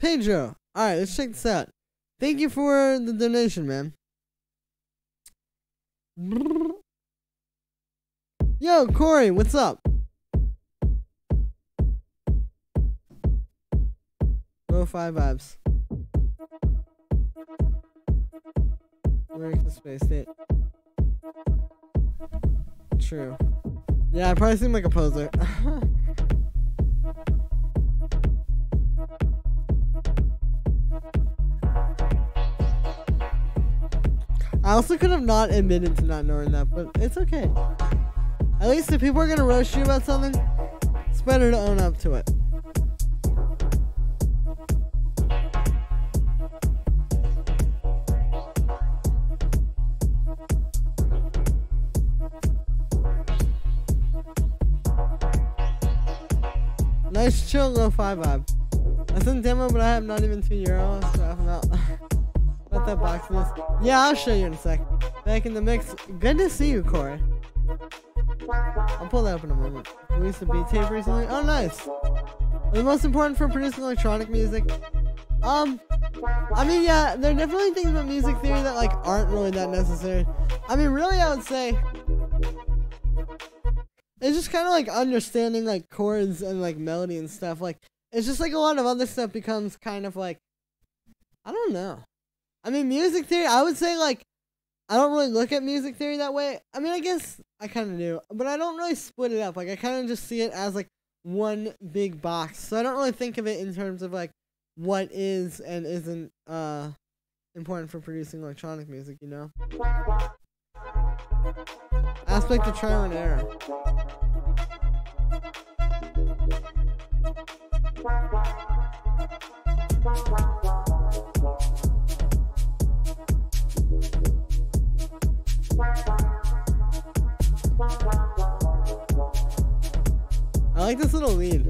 Pedro. Alright, let's check this out. Thank you for the donation, man. Yo, Corey, what's up? Lo-fi vibes. Lyrics to Space State. True. Yeah, I probably seem like a poser. I also could have not admitted to not knowing that, but it's okay. At least if people are gonna roast you about something, it's better to own up to it. Nice chill lo-fi vibe. That's in demo, but I have not even €2, so I'm not about that boxiness. Yeah, I'll show you in a sec. Back in the mix. Good to see you, Corey. I'll pull that up in a moment. Released a beat tape recently. Oh, nice. The most important for producing electronic music. I mean, yeah, there are definitely things about music theory that like aren't really that necessary. I mean, really, I would say it's just kind of like understanding like chords and like melody and stuff. Like, it's just like a lot of other stuff becomes kind of like, I don't know. I mean, music theory, I would say like, I don't really look at music theory that way. I mean, I guess I kind of do, but I don't really split it up. Like, I kind of just see it as like one big box. So I don't really think of it in terms of like what is and isn't important for producing electronic music, you know? Aspect of trial and error. I like this little lead.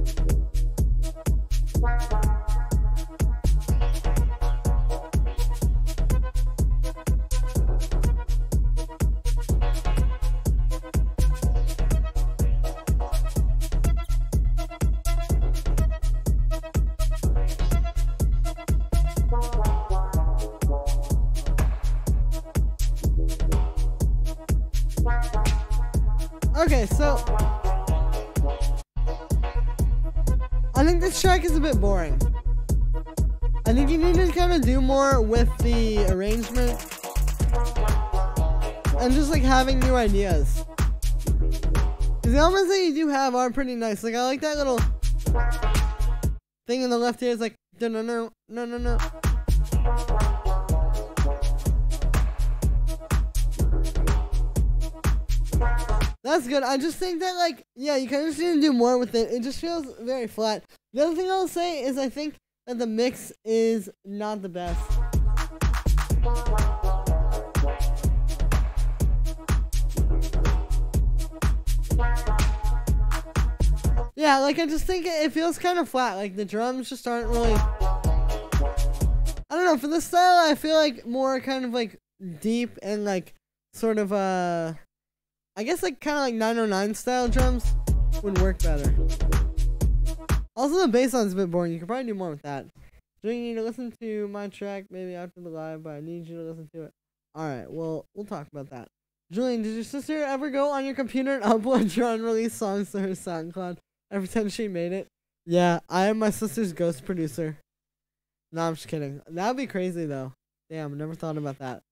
Okay, so I think this track is a bit boring. I think you need to kind of do more with the arrangement and just like having new ideas. Because the elements that you do have are pretty nice. Like, I like that little thing in the left ear. It's like, no, no, no, no, no, no. That's good. I just think that, like, yeah, you kind of just need to do more with it. It just feels very flat. The other thing I'll say is I think that the mix is not the best. Yeah, like, I just think it feels kind of flat. Like, the drums just aren't really... I don't know, for this style, I feel like more kind of, like, deep and, like, sort of, I guess like kind of like 909 style drums would work better. Also, the bass line's a bit boring. You could probably do more with that. Do you need to listen to my track maybe after the live, but I need you to listen to it. Alright, well, we'll talk about that. Julian, did your sister ever go on your computer and upload your unreleased songs to her SoundCloud and pretend she made it? Yeah, I am my sister's ghost producer. No, I'm just kidding. That'd be crazy though. Damn, I never thought about that.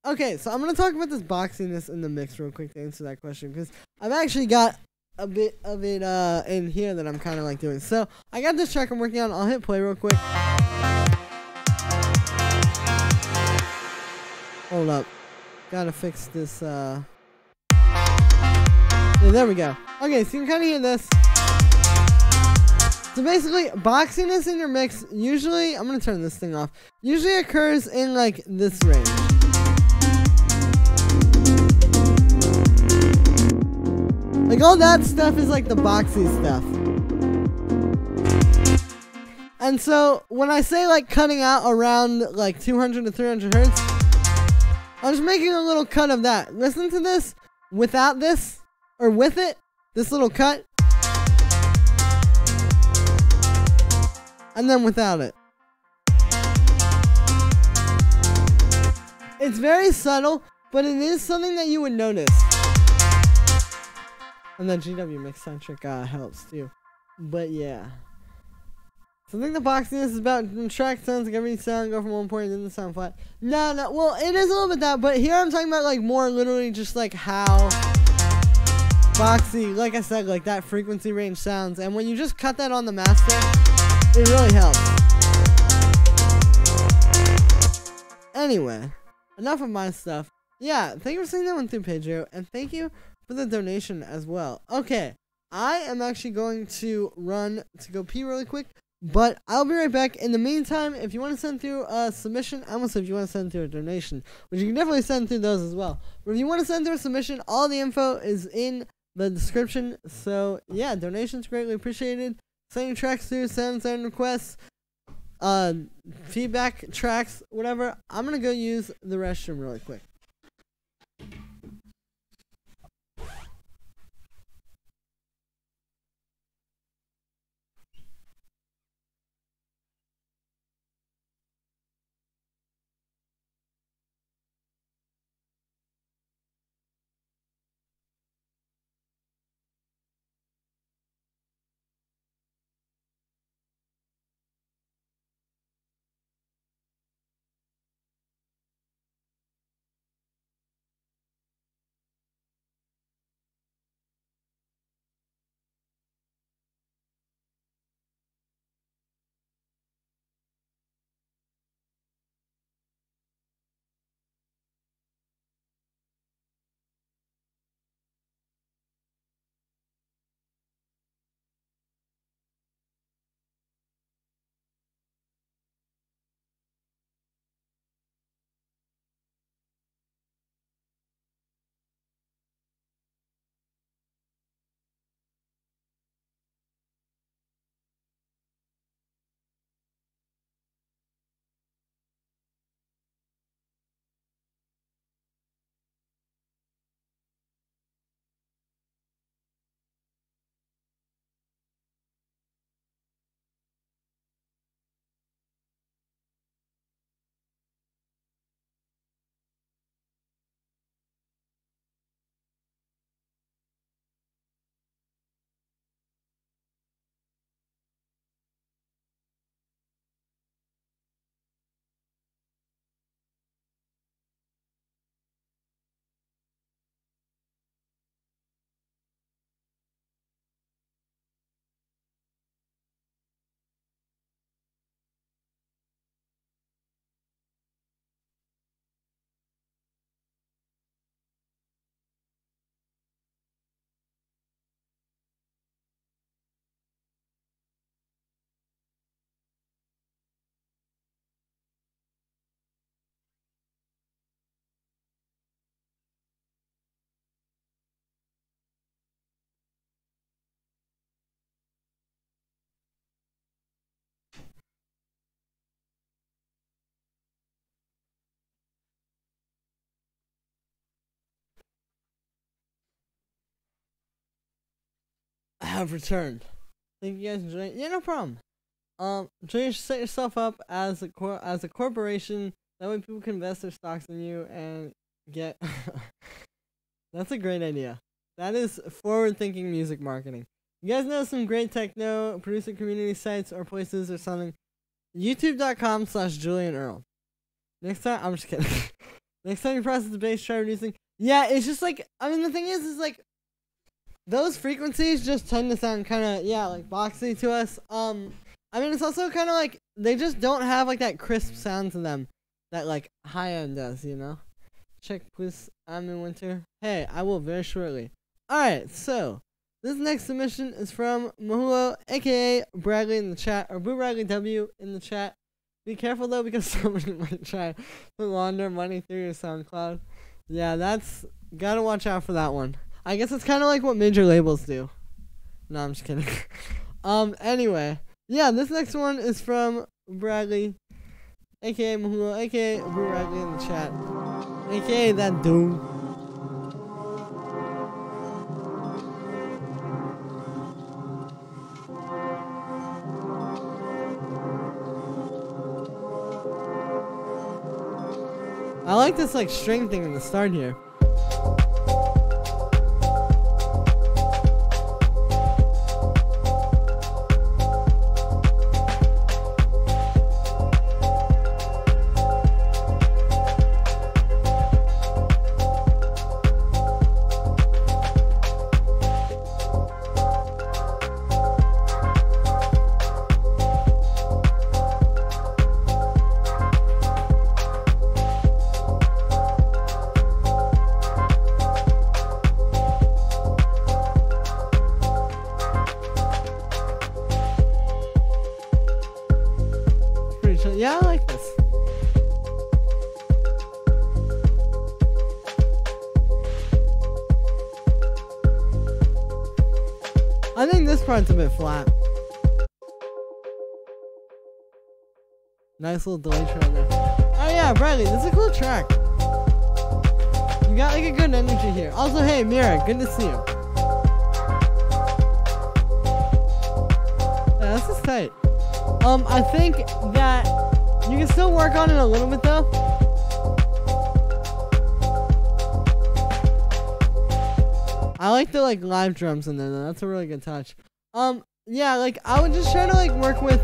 Okay, so I'm gonna talk about this boxiness in the mix real quick to answer that question, because I've actually got a bit of it, in here that I'm kind of like doing. So, I got this track I'm working on. I'll hit play real quick. Hold up. Gotta fix this, yeah, there we go. Okay, so you can kind of hear this. So basically, boxiness in your mix usually, I'm gonna turn this thing off, usually occurs in like this range. Like, all that stuff is like the boxy stuff. And so when I say like cutting out around like 200 to 300 hertz, I'm just making a little cut of that. Listen to this without this, or with it, this little cut. And then without it. It's very subtle, but it is something that you would notice. And then GW mix soundtrack helps too. But yeah. So I think the boxiness is about track sounds, like every sound go from one point and then sound flat. No, well, it is a little bit that, but here I'm talking about like more literally just like how boxy, like I said, like that frequency range sounds. And when you just cut that on the master, it really helps. Anyway, enough of my stuff. Yeah, thank you for sending that one through, Pedro, and thank you for the donation as well. Okay, I am actually going to run to go pee really quick, but I'll be right back. In the meantime, if you want to send through a submission, I almost said if you want to send through a donation, which you can definitely send through those as well. But if you want to send through a submission, all the info is in the description. So yeah, donations greatly appreciated. Send your tracks through, send requests, feedback tracks, whatever. I'm gonna go use the restroom really quick. I have returned. Thank you guys for joining. Yeah, no problem. Just set yourself up as a corporation. That way people can invest their stocks in you and get. That's a great idea. That is forward-thinking music marketing. You guys know some great techno producer community sites or places or something? YouTube.com/JulianEarl. Next time, I'm just kidding. Next time you process the bass, try reducing. Yeah, it's just like, I mean, the thing is like, those frequencies just tend to sound kind of, yeah, like boxy to us. I mean, it's also kind of like, they just don't have like that crisp sound to them that like high end does, you know? Check, please. I'm in winter. Hey, I will very shortly. Alright, so, this next submission is from Mahulo, aka Bradley in the chat, or Boo Bradley W in the chat. Be careful though, because somebody might try to launder money through your SoundCloud. Yeah, that's, gotta watch out for that one. I guess it's kind of like what major labels do. No, I'm just kidding. Anyway. Yeah, this next one is from Bradley, aka Mahulo, aka Boo Bradley in the chat. Aka that dude. I like this like string thing in the start here. I think this part's a bit flat. Nice little delay trail there. Oh yeah, Bradley, this is a cool track. You got like a good energy here. Also, hey, Mira, good to see you. Yeah, this is tight. I think that you can still work on it a little bit though. I like the like live drums in there though. That's a really good touch. Yeah, like I would just try to like work with,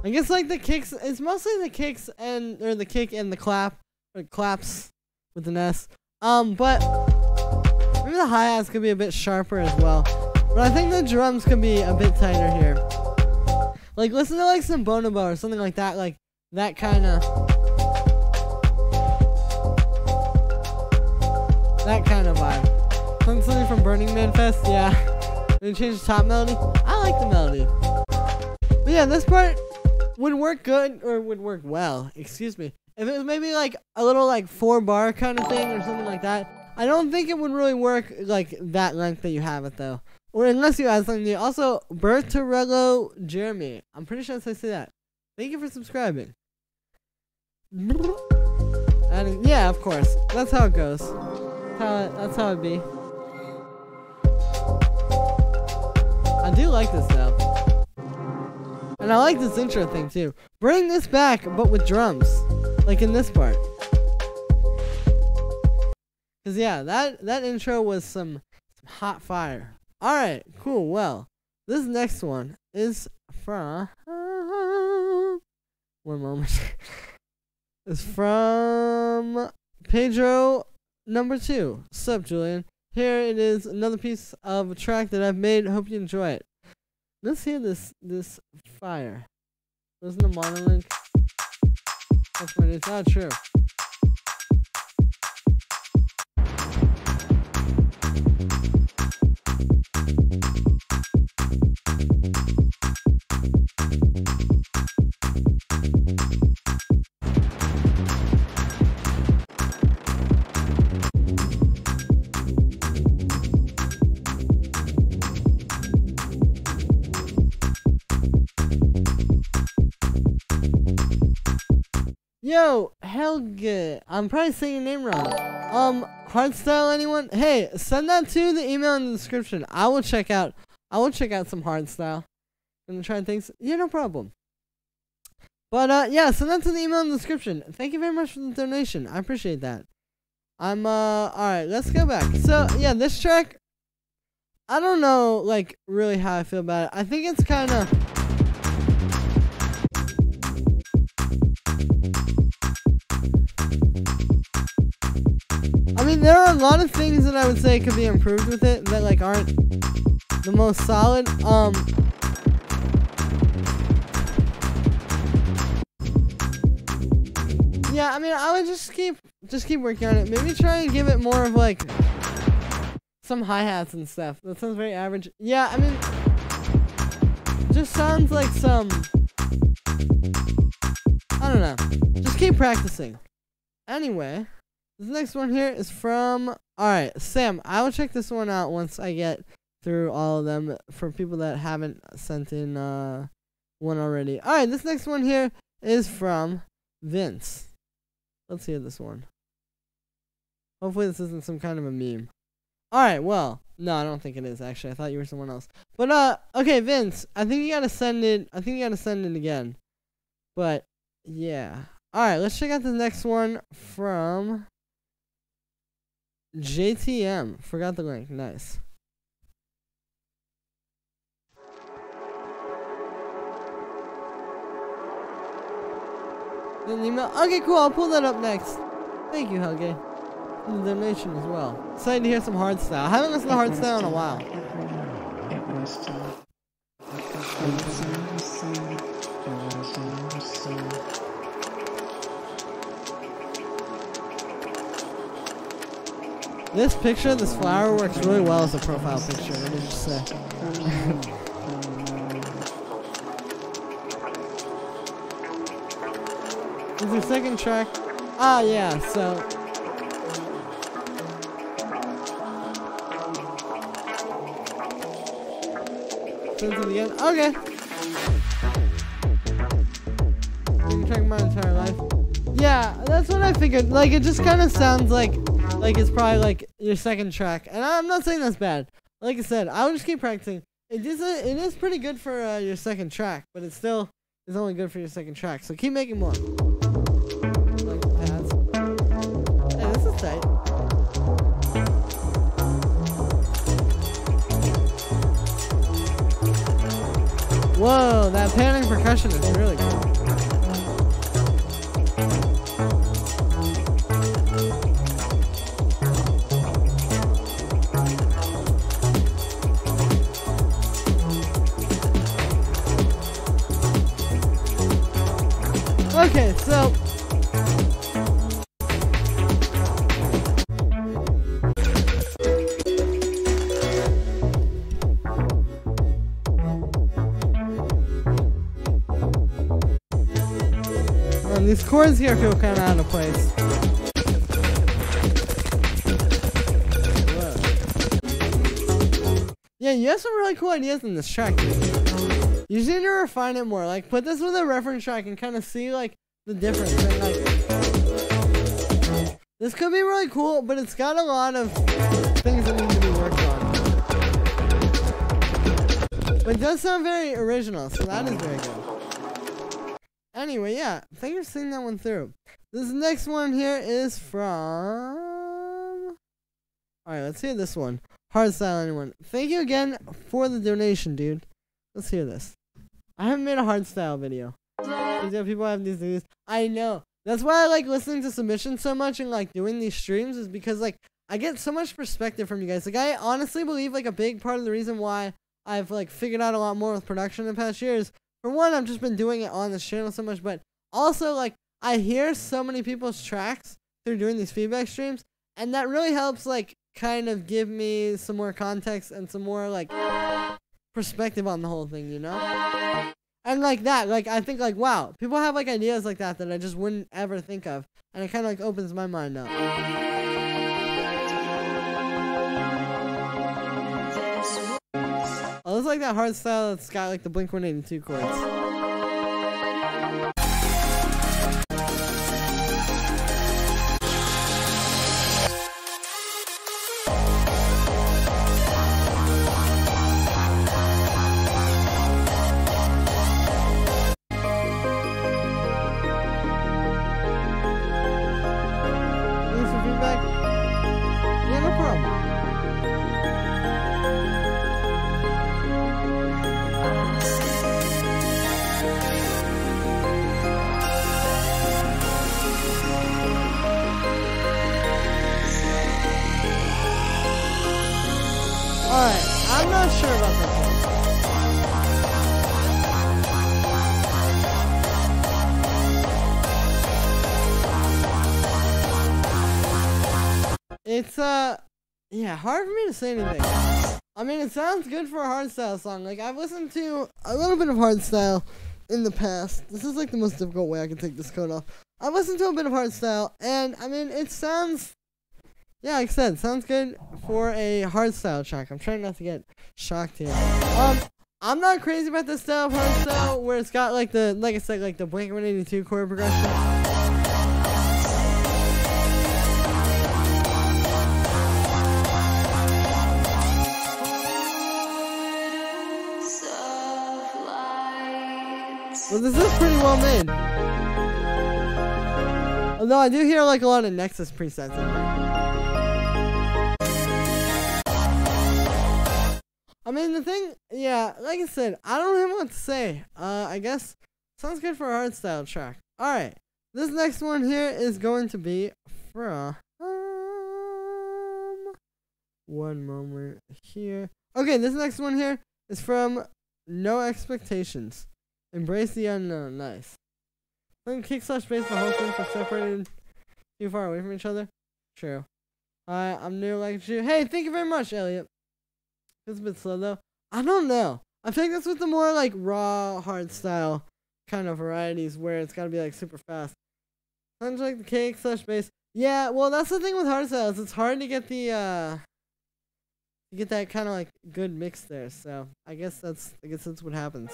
I guess like the kicks. It's mostly the kicks or the kick and the clap, or claps with an S. But maybe the hi-hats could be a bit sharper as well. But I think the drums could be a bit tighter here. Like listen to like some Bonobo or something like that. Like that kind of vibe. Something from Burning Man Fest. Yeah. They changed the top melody. I like the melody. But yeah, this part would work good, or would work well, excuse me, if it was maybe like a little like 4-bar kind of thing or something like that. I don't think it would really work like that length that you have it though, or unless you add something new. Also, Bertorello Jeremy, I'm pretty sure that's how I say that. Thank you for subscribing. And yeah, of course, that's how it goes. That's how it be. I do like this though. And I like this intro thing too. Bring this back, but with drums. Like in this part. Cause yeah, that intro was some hot fire. Alright, cool. Well, this next one is from... One moment. It's from Pedro number 2. Sup, Julian? Here it is, another piece of a track that I've made. Hope you enjoy it. Let's hear this fire. Listen to Monolink. That's when it's not true. Yo, Helge, I'm probably saying your name wrong. Hardstyle anyone? Hey, send that to the email in the description. I will check out some hardstyle. And try things. Yeah, no problem. But yeah, send that to the email in the description. Thank you very much for the donation. I appreciate that. Alright, let's go back. So yeah, this track, I don't know like really how I feel about it. I think it's kinda there are a lot of things that I would say could be improved with it that like aren't the most solid. Yeah, I mean I would just keep working on it. Maybe try and give it more of like some hi-hats and stuff. That sounds very average. Yeah, I mean just sounds like some, I don't know. Just keep practicing. Anyway, this next one here is from, alright, Sam. I will check this one out once I get through all of them for people that haven't sent in one already. Alright, this next one here is from Vince. Let's hear this one. Hopefully this isn't some kind of a meme. Alright, well, no, I don't think it is actually. I thought you were someone else. But okay, Vince, I think you gotta send it again. But yeah. Alright, let's check out the next one from JTM. Forgot the link. Nice. An email. Okay, cool. I'll pull that up next. Thank you, Helge. For the donation as well. Excited to hear some hardstyle. I haven't listened to hardstyle in a while. This picture, this flower works really well as a profile picture, let me just say. This is your second track. Ah, yeah, so Turn to the end. Okay. You can check my entire life. Yeah, that's what I figured. Like, it just kind of sounds like it's probably like your second track. And I'm not saying that's bad. Like I said, I'll just keep practicing. It is pretty good for your second track, but it still is only good for your second track. So keep making more. Like pads. Hey, this is tight. Whoa, that panning percussion is really cool. Okay, so these chords here feel kind of out of place. Whoa. Yeah, you have some really cool ideas in this track. You just need to refine it more. Like, put this with a reference track and kind of see, like, the difference. And, like, this could be really cool, but it's got a lot of things that need to be worked on. But it does sound very original, so that is very good. Anyway, yeah, thank you for seeing that one through. This next one here is from... Alright, let's hear this one. Hardstyle, anyone. Thank you again for the donation, dude. Let's hear this. I haven't made a hardstyle video. People have these videos. I know. That's why I like listening to submissions so much and like doing these streams is because like I get so much perspective from you guys. Like I honestly believe like a big part of the reason why I've like figured out a lot more with production in the past years. For one, I've just been doing it on this channel so much, but also like I hear so many people's tracks through doing these feedback streams, and that really helps like kind of give me some more context and some more like perspective on the whole thing, you know? And like that, like I think like wow, people have like ideas like that I just wouldn't ever think of, and it kind of like opens my mind up. I looks like that hardstyle that's got like the Blink-182 chords. Alright, I'm not sure about this one. It's, yeah, hard for me to say anything. I mean, it sounds good for a hardstyle song. Like, I've listened to a little bit of hardstyle in the past. This is, like, the most difficult way I can take this coat off. I've listened to a bit of hardstyle, and, I mean, it sounds... Yeah, like I said, sounds good for a hardstyle track. I'm trying not to get shocked here. I'm not crazy about this style of hardstyle where it's got like the, like I said, like the Blink-182 chord progression. Well, this is pretty well made. Although I do hear like a lot of Nexus presets in there. I mean, the thing, yeah, like I said, I don't have what to say. I guess sounds good for a hardstyle track. Alright, this next one here is going to be from... One moment here. Okay, this next one here is from No Expectations. Embrace the Unknown. Nice. Kick slash bass for whole things are separated too far away from each other. True. I'm new like you. Hey, thank you very much, Elliot. It's a bit slow though. I don't know. I think that's with the more like raw hardstyle kind of varieties where it's gotta be like super fast. Sounds like the kick slash bass. Yeah, well that's the thing with hardstyle is it's hard to get the You get that kind of like good mix there. So I guess that's what happens.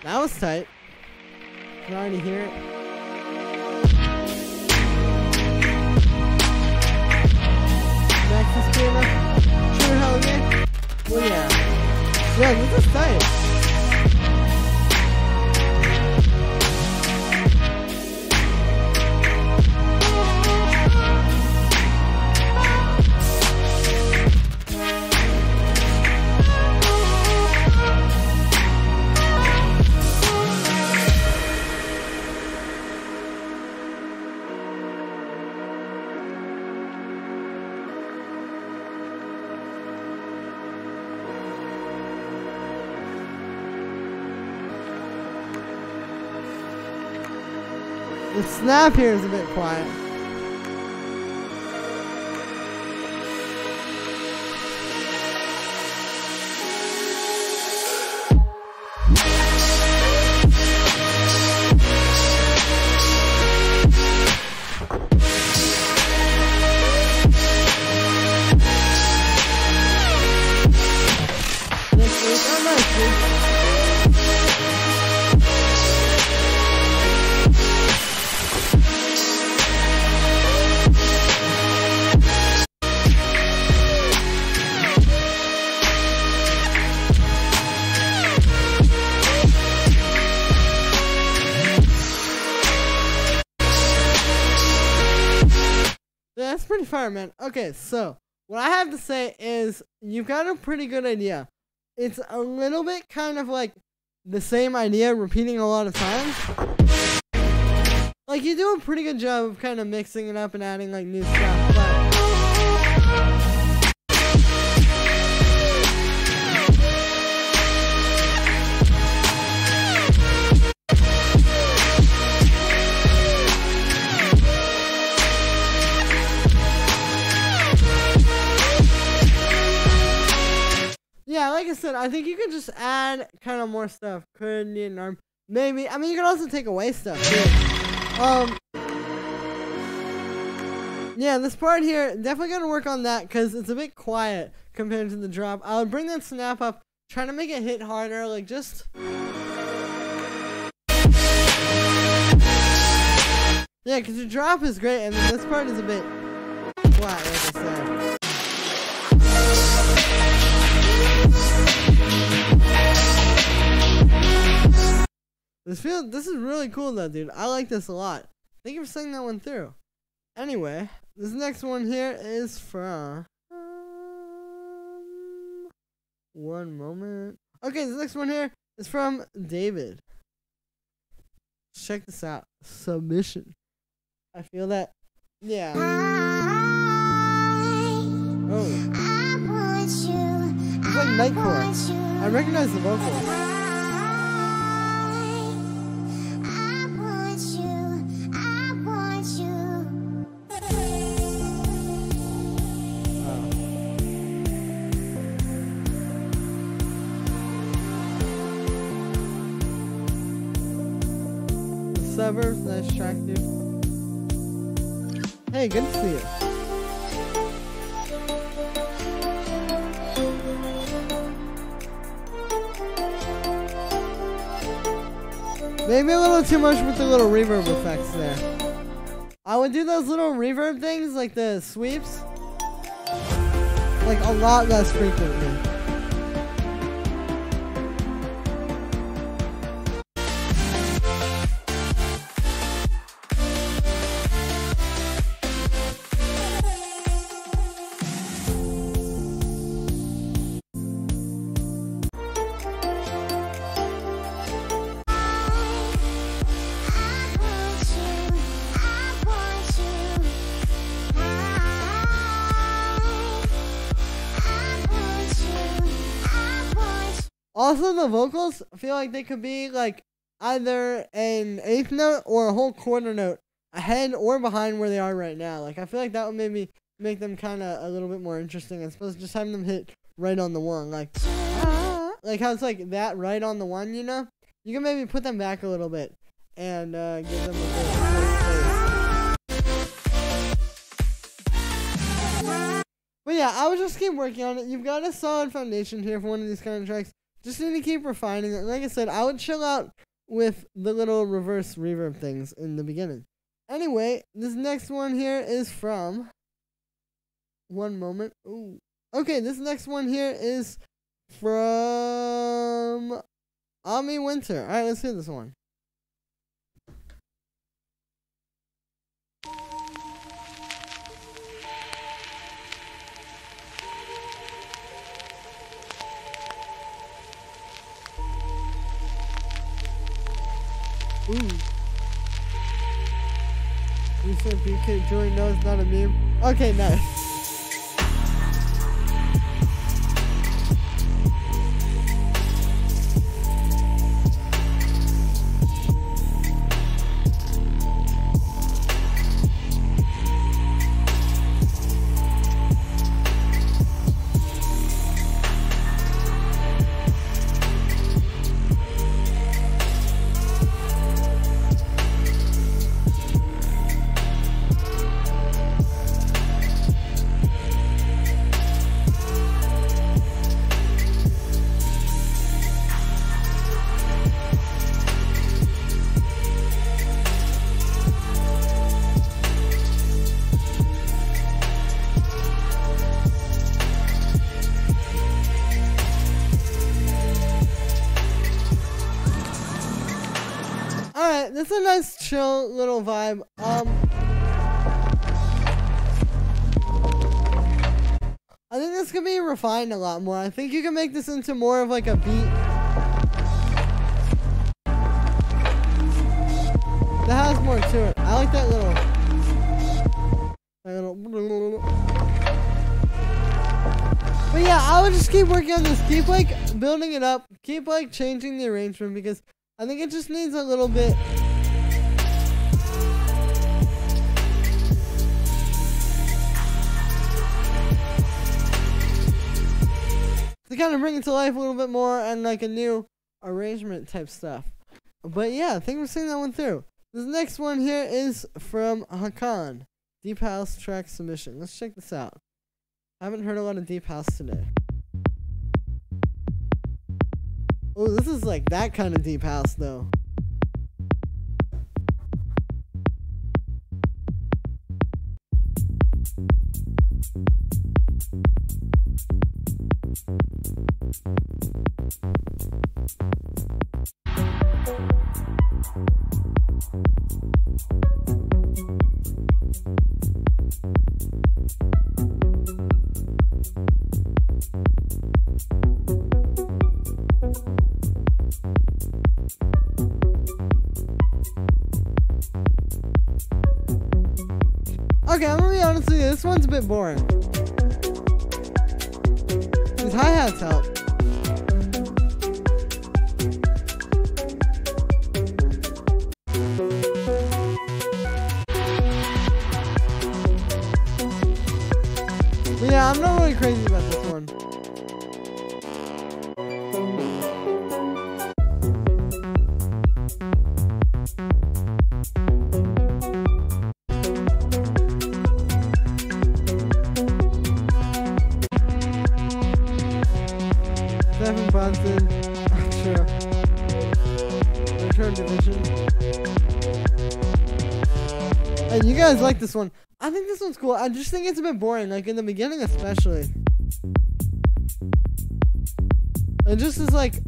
That was tight. You can already hear it. Max is good enough. True hell yeah. Well yeah. Yeah, this is tight. The snap here is a bit quiet. Oh, nice, dude. That's pretty fire, man. Okay, so what I have to say is you've got a pretty good idea. It's a little bit kind of like the same idea repeating a lot of times. Like you do a pretty good job of kind of mixing it up and adding like new stuff. But yeah, like I said, I think you could just add kind of more stuff. Could need an arm. Maybe. I mean, you can also take away stuff too. Yeah, this part here, definitely gotta work on that because it's a bit quiet compared to the drop. I would bring that snap up, try to make it hit harder, like just. Yeah, because the drop is great, and then this part is a bit flat, like I said. This is really cool though, dude. I like this a lot. Thank you for saying that one through. Anyway, this next one here is from one moment. Okay, this next one here is from David. Check this out. Submission. I feel that. Yeah. Oh. It's like Nightcore. I recognize the vocals. Suburbs, nice track, dude. Hey, good to see you. Maybe a little too much with the little reverb effects there. I would do those little reverb things, like the sweeps, like a lot less frequently. Also, the vocals feel like they could be like either an eighth note or a whole quarter note ahead or behind where they are right now. Like, I feel like that would maybe make them kind of a little bit more interesting as opposed to just having them hit right on the one. Like how it's like that right on the one, you know? You can maybe put them back a little bit and give them a bit space. But yeah, I would just keep working on it. You've got a solid foundation here for one of these kind of tracks. Just need to keep refining it. Like I said, I would chill out with the little reverse reverb things in the beginning. Anyway, this next one here is from... One moment. Ooh. Okay, this next one here is from Ami Winter. Alright, let's hear this one. Ooh. You said BK Joey, no, it's not a meme. Okay, nice. It's a nice chill little vibe. I think this could be refined a lot more. I think you can make this into more of like a beat that has more to it. I like that little But yeah, I would just keep working on this. Keep like building it up. Keep like changing the arrangement because I think it just needs a little bit. To kind of bring it to life a little bit more and like a new arrangement type stuff. But yeah, thanks for seeing that one through. This next one here is from Hakan. Deep House track submission. Let's check this out. I haven't heard a lot of Deep House today. Oh, this is like that kind of Deep House though. Okay, I'm gonna be honest with you, this one's a bit boring. These hi-hats help. But yeah, I'm not really crazy about this one. Stephen Bunsen, sure. Return Division. Hey, you guys like this one? I think this one's cool. I just think it's a bit boring, like in the beginning especially. It just is like,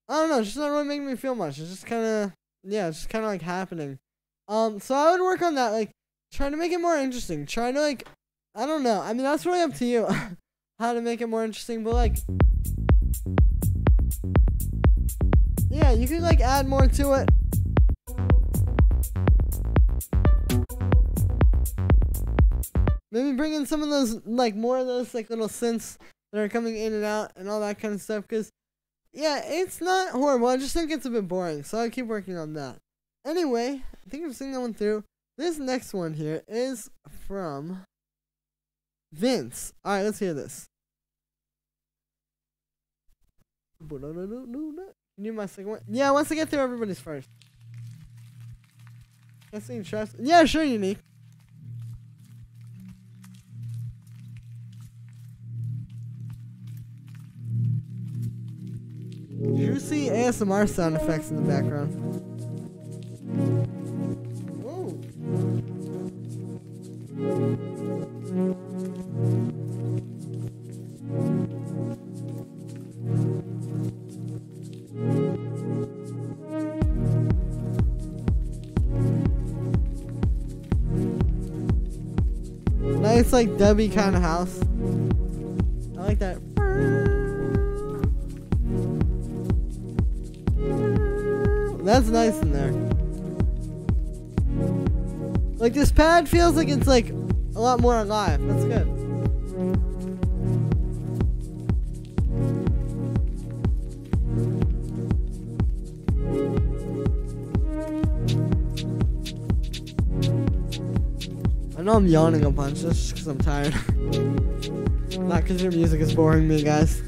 I don't know, it's just not really making me feel much. It's just kind of, yeah, it's just kind of like happening. So I would work on that, like, trying to make it more interesting. Trying to like, I don't know. I mean, that's really up to you. How to make it more interesting, but like, yeah, you can like add more to it. Maybe bring in some of those, like more of those like little synths that are coming in and out and all that kind of stuff. Because, yeah, it's not horrible. I just think it's a bit boring. So I'll keep working on that. Anyway, I think I've seen that one through. This next one here is from Vince. Alright, let's hear this. You need my second one? Yeah, once I get through everybody's first. Testing trust. Yeah, sure, Unique. Juicy ASMR sound effects in the background. Whoa. Nice, like, Debbie kind of house. I like that. That's nice in there. Like, this pad feels like it's, like, a lot more alive. That's good. I know I'm yawning a bunch, that's just because I'm tired. Not because your music is boring me, guys.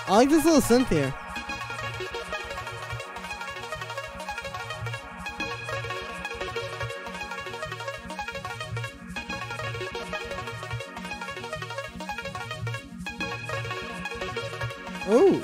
I like this little synth here. Ooh.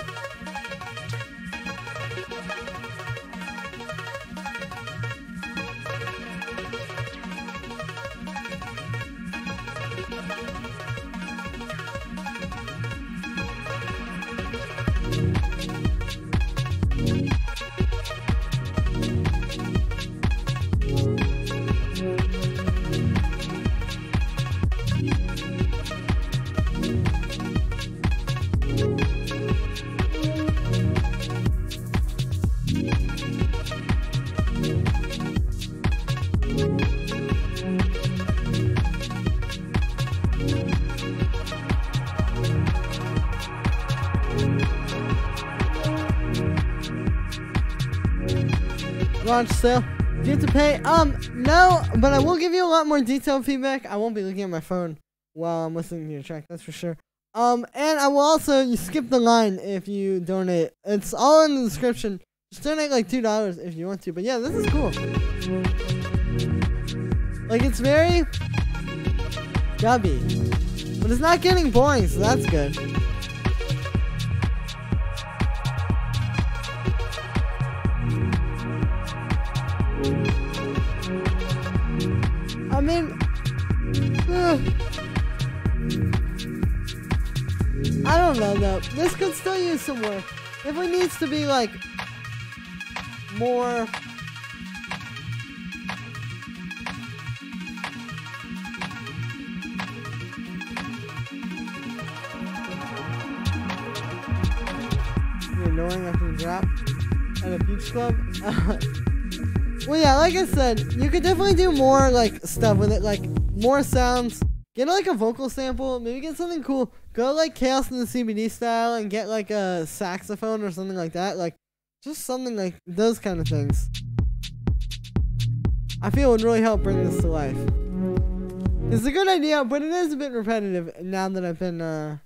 Launch sale. Do you have to pay? No, but I will give you a lot more detailed feedback. I won't be looking at my phone while I'm listening to your track, that's for sure. And I will also, you skip the line if you donate. It's all in the description. Just donate like $2 if you want to. But yeah, this is cool. Like, it's very dubby, but it's not getting boring, so that's good. I mean, I don't know though. This could still use some work. If it needs to be like more. You're annoying after the drop at a beach club. Well, yeah, like I said, you could definitely do more, like, stuff with it, like, more sounds. Get, like, a vocal sample, maybe get something cool. Go, like, Chaos in the CBD style and get, like, a saxophone or something like that. Like, just something like those kind of things. I feel would really help bring this to life. It's a good idea, but it is a bit repetitive now that I've been,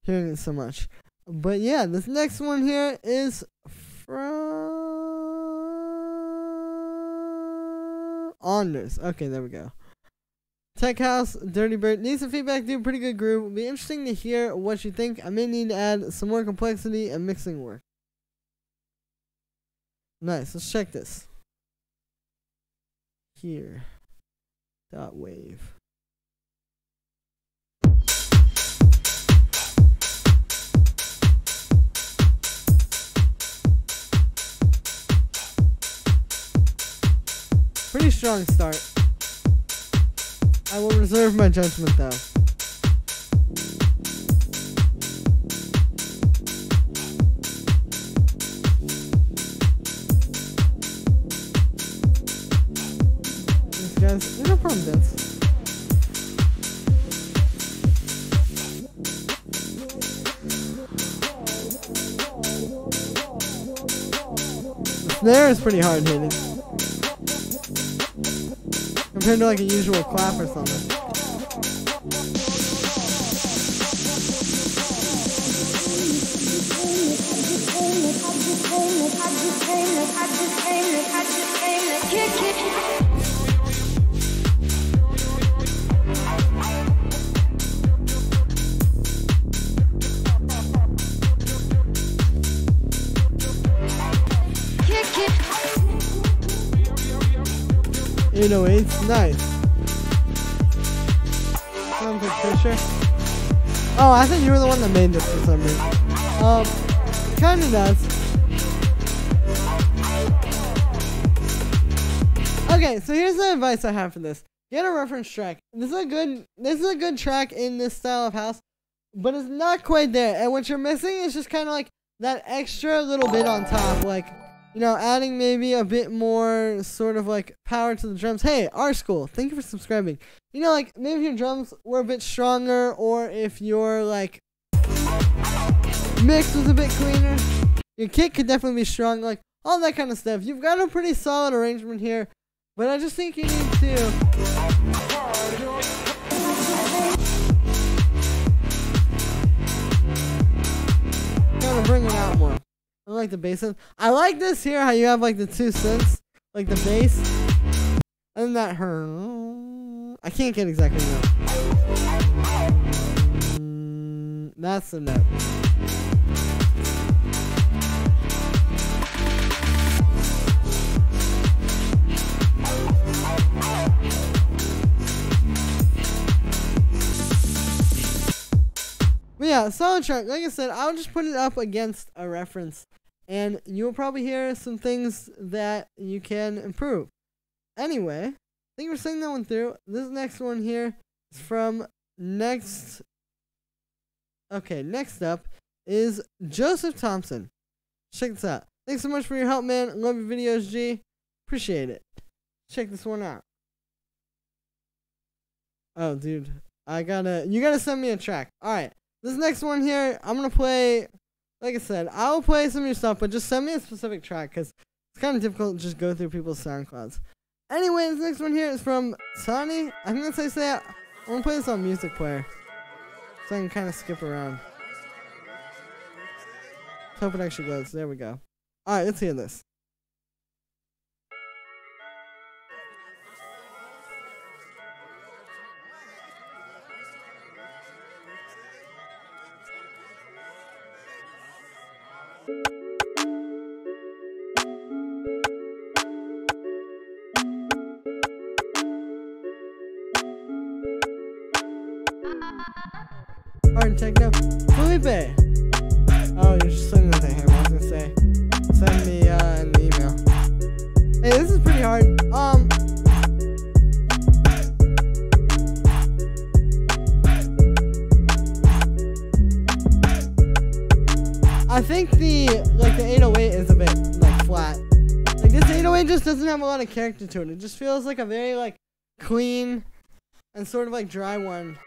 hearing it so much. But, yeah, this next one here is from Anders. Okay, there we go. Tech House, Dirty Bird. Needs some feedback, do a pretty good groove. It'll be interesting to hear what you think. I may need to add some more complexity and mixing work. Nice. Let's check this. Here. Dot wave. Pretty strong start. I will reserve my judgment though. These guys, there's no problem with this. The snare is pretty hard hitting. Compared to like a usual clap or something. It's nice. Sounds like Fisher. Oh, I think you were the one that made this for some reason. Kinda does. Okay, so here's the advice I have for this. Get a reference track. This is a good track in this style of house, but it's not quite there. And what you're missing is just kind of like that extra little bit on top, like, you know, adding maybe a bit more sort of like power to the drums. Hey, our school, thank you for subscribing. You know, like maybe if your drums were a bit stronger, or if your like mix was a bit cleaner, your kick could definitely be strong, like all that kind of stuff. You've got a pretty solid arrangement here, but I just think you need to kind of bring it out more. I like the bass. I like this here, how you have like the two synths, like the bass, and then that I can't get exactly note. That's the note. But yeah, solid track. Like I said, I'll just put it up against a reference, and you'll probably hear some things that you can improve. Anyway, thank you for sending that one through. This next one here is from next. Okay, next up is Joseph Thompson. Check this out. Thanks so much for your help, man. Love your videos, G. Appreciate it. Check this one out. Oh, dude. You gotta send me a track. Alright. This next one here, I'm gonna play, like I said, I'll play some of your stuff, but just send me a specific track, because it's kind of difficult to just go through people's SoundClouds. Anyway, this next one here is from Sonny. I think that's how you say it. I'm gonna play this on Music Player, so I can kind of skip around. Let's hope it actually goes. There we go. Alright, let's hear this. Hard techno. Felipe! Oh, you're just sending that to him. I was gonna say, send me an email. Hey, this is pretty hard. I think the 808 is a bit like flat. Like this 808 just doesn't have a lot of character to it. It just feels like a very like clean and sort of like dry one.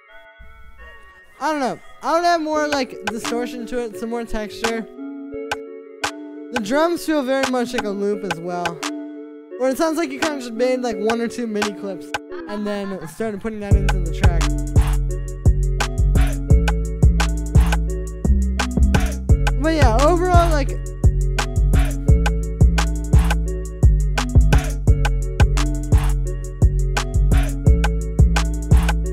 I don't know. I would have more like distortion to it, some more texture. The drums feel very much like a loop as well. Or it sounds like you kind of just made like one or two MIDI clips and then started putting that into the track. But yeah, overall, like,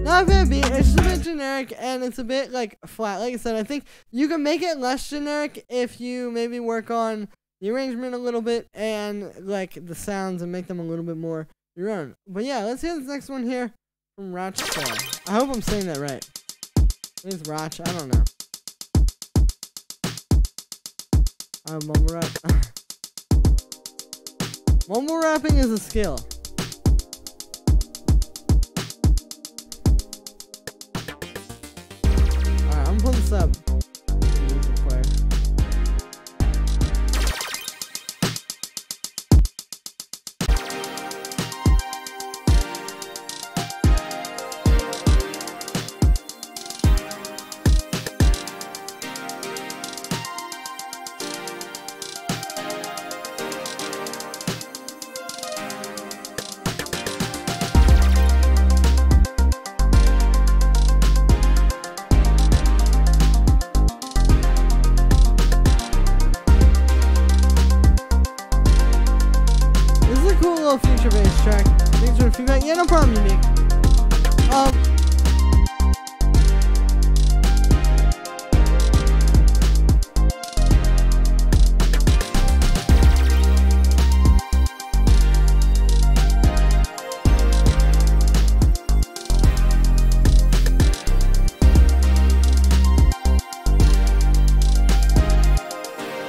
not a bad beat. It's just a bit generic and it's a bit like flat. Like I said, I think you can make it less generic if you maybe work on the arrangement a little bit and like the sounds and make them a little bit more your own. But yeah, let's hear this next one here from Rochester. I hope I'm saying that right. I think it's Roch. I don't know. Mumble rap. Mumble rapping is a skill. Alright, I'm pulling this up. Music player. Future-based track. Thanks for the feedback. Yeah, no problem, Unique.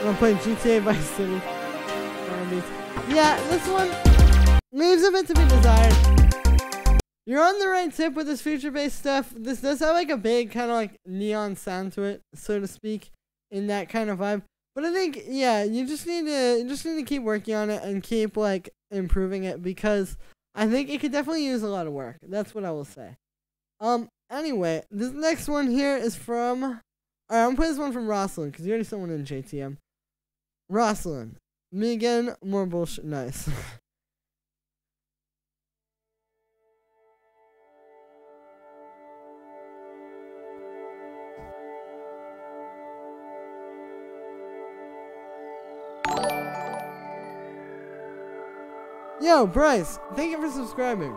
I'm playing GTA Vice City. Yeah, this one leaves a bit to be desired. You're on the right tip with this future-based stuff. This does have like a big kind of like neon sound to it, so to speak, in that kind of vibe. But I think, yeah, you just need to keep working on it and keep like improving it, because I think it could definitely use a lot of work. That's what I will say. Anyway, this next one here is from. Alright, I'm gonna play this one from Rosalind, because you already saw one in JTM. Rosalind, me again, more bullshit. Nice. Yo, Bryce, thank you for subscribing.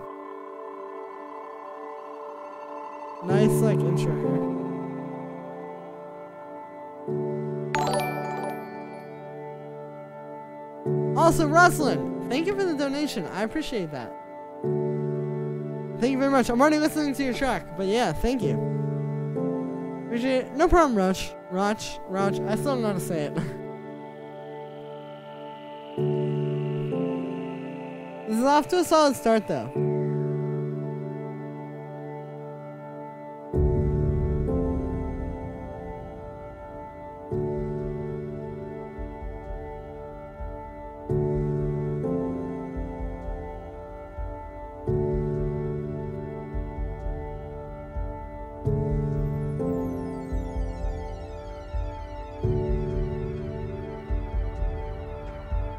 Nice, like, intro here. Also, Rosalind, thank you for the donation. I appreciate that. Thank you very much. I'm already listening to your track, but yeah, thank you. Appreciate it. No problem, Roch. Roch. I still don't know how to say it. This is off to a solid start, though.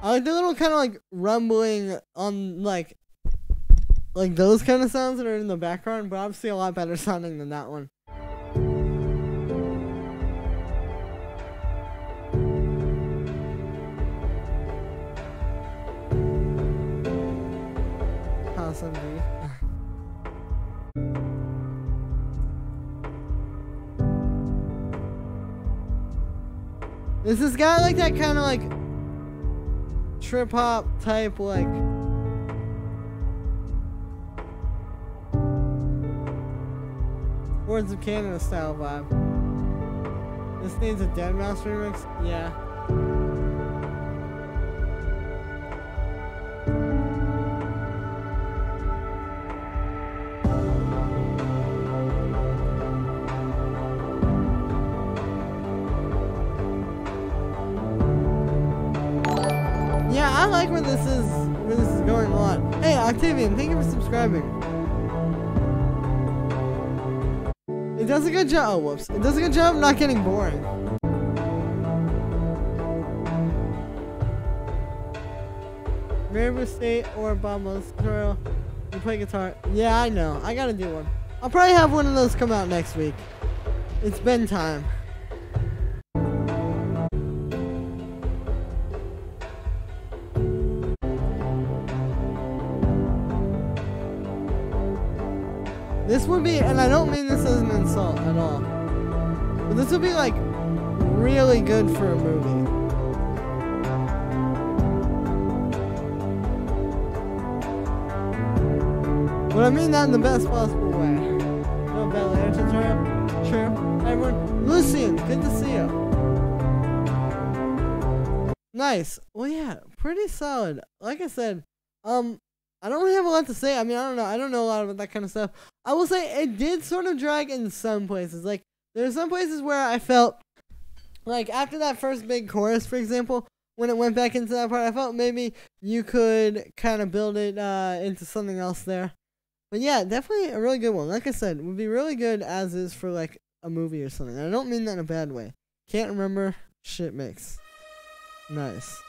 I like the little kind of like rumbling on like those kind of sounds that are in the background, but obviously a lot better sounding than that one. House MD. This has got like that kind of like trip hop type like Words of Canada style vibe. This needs a Deadmau5 remix? Yeah. Yeah, I like where this is going a lot. Hey, Octavian, thank you for subscribing. It does a good job. Oh, whoops. It does a good job of not getting boring. River State or Bombos tutorial. You play guitar. Yeah, I know. I gotta do one. I'll probably have one of those come out next week. It's been time. This would be, and I don't mean this as an insult at all, but this would be like really good for a movie. But I mean that in the best possible way. No Bel Air tutorial. True. Hey everyone. Lucian, good to see you. Nice. Well, yeah, pretty solid. Like I said, I don't really have a lot to say. I mean, I don't know. I don't know a lot about that kind of stuff. I will say it did sort of drag in some places. Like, there are some places where I felt like after that first big chorus, for example, when it went back into that part, I felt maybe you could kind of build it into something else there. But yeah, definitely a really good one. Like I said, would be really good as is for like a movie or something. And I don't mean that in a bad way. Can't remember. Shit mix. Nice.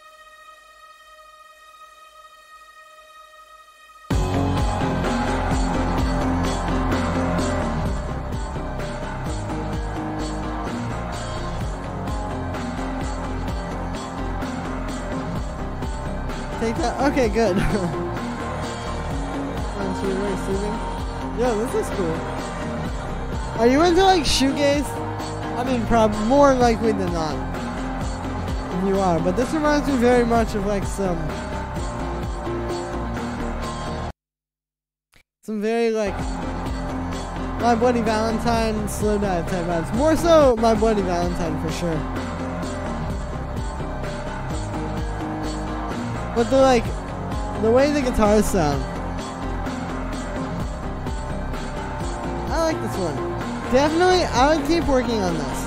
Take that. Okay, good. Yo, this is cool. Are you into like shoegaze? I mean, more likely than not. You are, but this reminds me very much of like some very like My Bloody Valentine, Slow Dive type vibes. More so My Bloody Valentine for sure. But the way the guitars sound. I like this one. Definitely, I would keep working on this.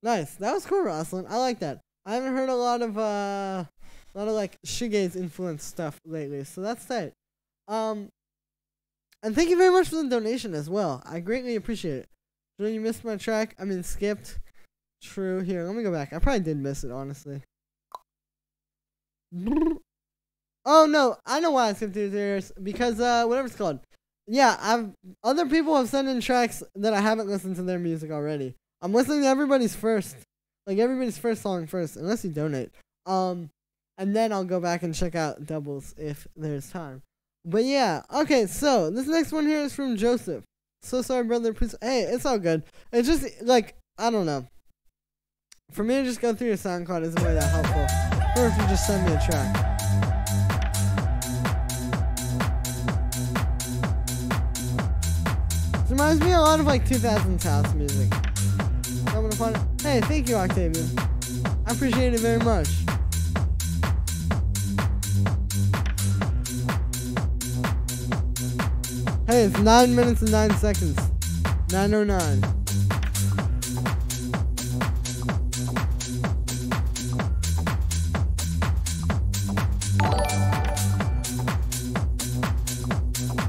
Nice. That was cool, Rosalind. I like that. I haven't heard a lot of like shoegaze influence stuff lately, so that's tight. And thank you very much for the donation as well. I greatly appreciate it. So you missed my track? I mean, skipped. True. Here, let me go back. I probably did miss it, honestly. Oh no, I know why I skipped yours. Because whatever it's called. Yeah, other people have sent in tracks that I haven't listened to their music already. I'm listening to everybody's first song first, unless you donate. And then I'll go back and check out doubles if there's time. But yeah, okay, so this next one here is from Joseph. So sorry, brother, please. Hey, it's all good. It's just, like, I don't know. For me to just go through your SoundCloud isn't really that helpful. Or if you just send me a track. It reminds me a lot of, like, 2000s house music. I'm gonna find it. Hey, thank you, Octavian. I appreciate it very much. Hey, it's 9 minutes and 9 seconds. 9:09.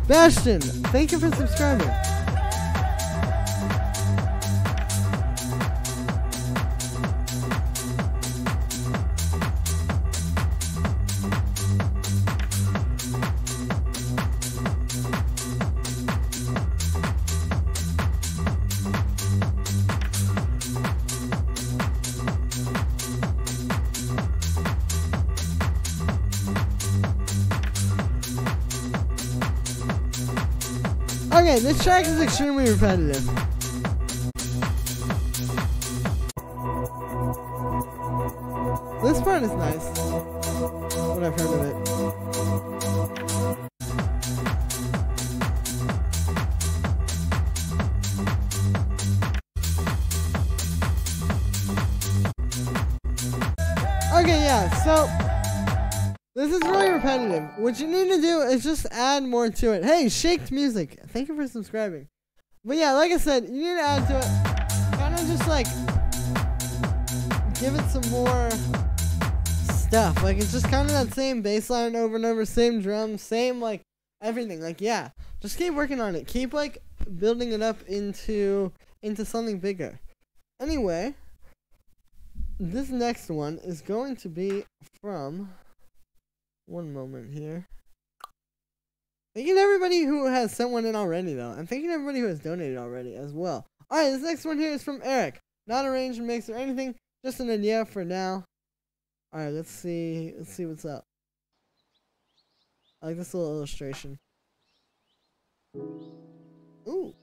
Bastion, thank you for subscribing. Okay, this track is extremely repetitive. This part is nice. What I've heard of it. Okay, yeah, so this is really repetitive. What you need to do is just add more to it. Hey, Shaked Music, thank you for subscribing. But yeah, like I said, you need to add to it. Kind of just like give it some more stuff. Like it's just kind of that same bass line over and over, same drums, same like everything. Like yeah, just keep working on it. Keep like building it up into something bigger. Anyway, this next one is going to be from. One moment here. Thank you to everybody who has sent one in already, though. And thank you to everybody who has donated already as well. Alright, this next one here is from Eric. Not arranged mix or anything. Just an idea for now. Alright, let's see. Let's see what's up. I like this little illustration. Ooh.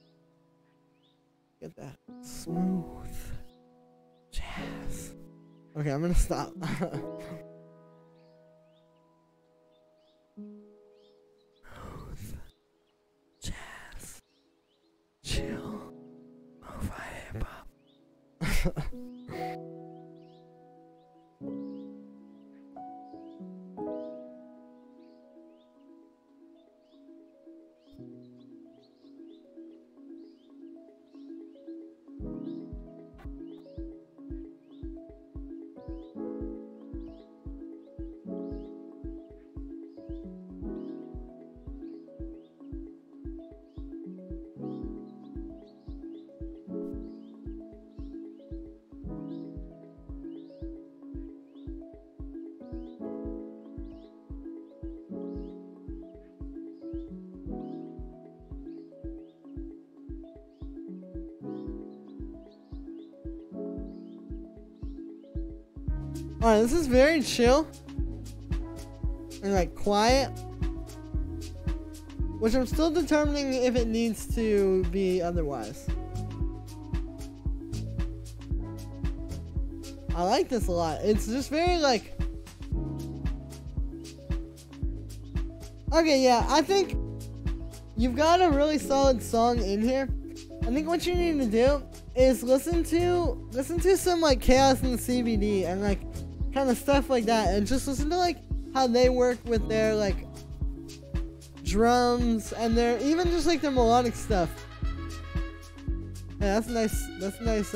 Get that smooth jazz. Okay, I'm gonna stop. Smooth jazz. Chill. Lo-fi hip-hop. Alright, this is very chill and like quiet, which I'm still determining if it needs to be otherwise. I like this a lot. It's just very like, okay, yeah, I think you've got a really solid song in here. I think what you need to do is listen to some like Chaos in the CBD and like kind of stuff like that, and just listen to like how they work with their like drums and their even just like their melodic stuff. Yeah, that's a nice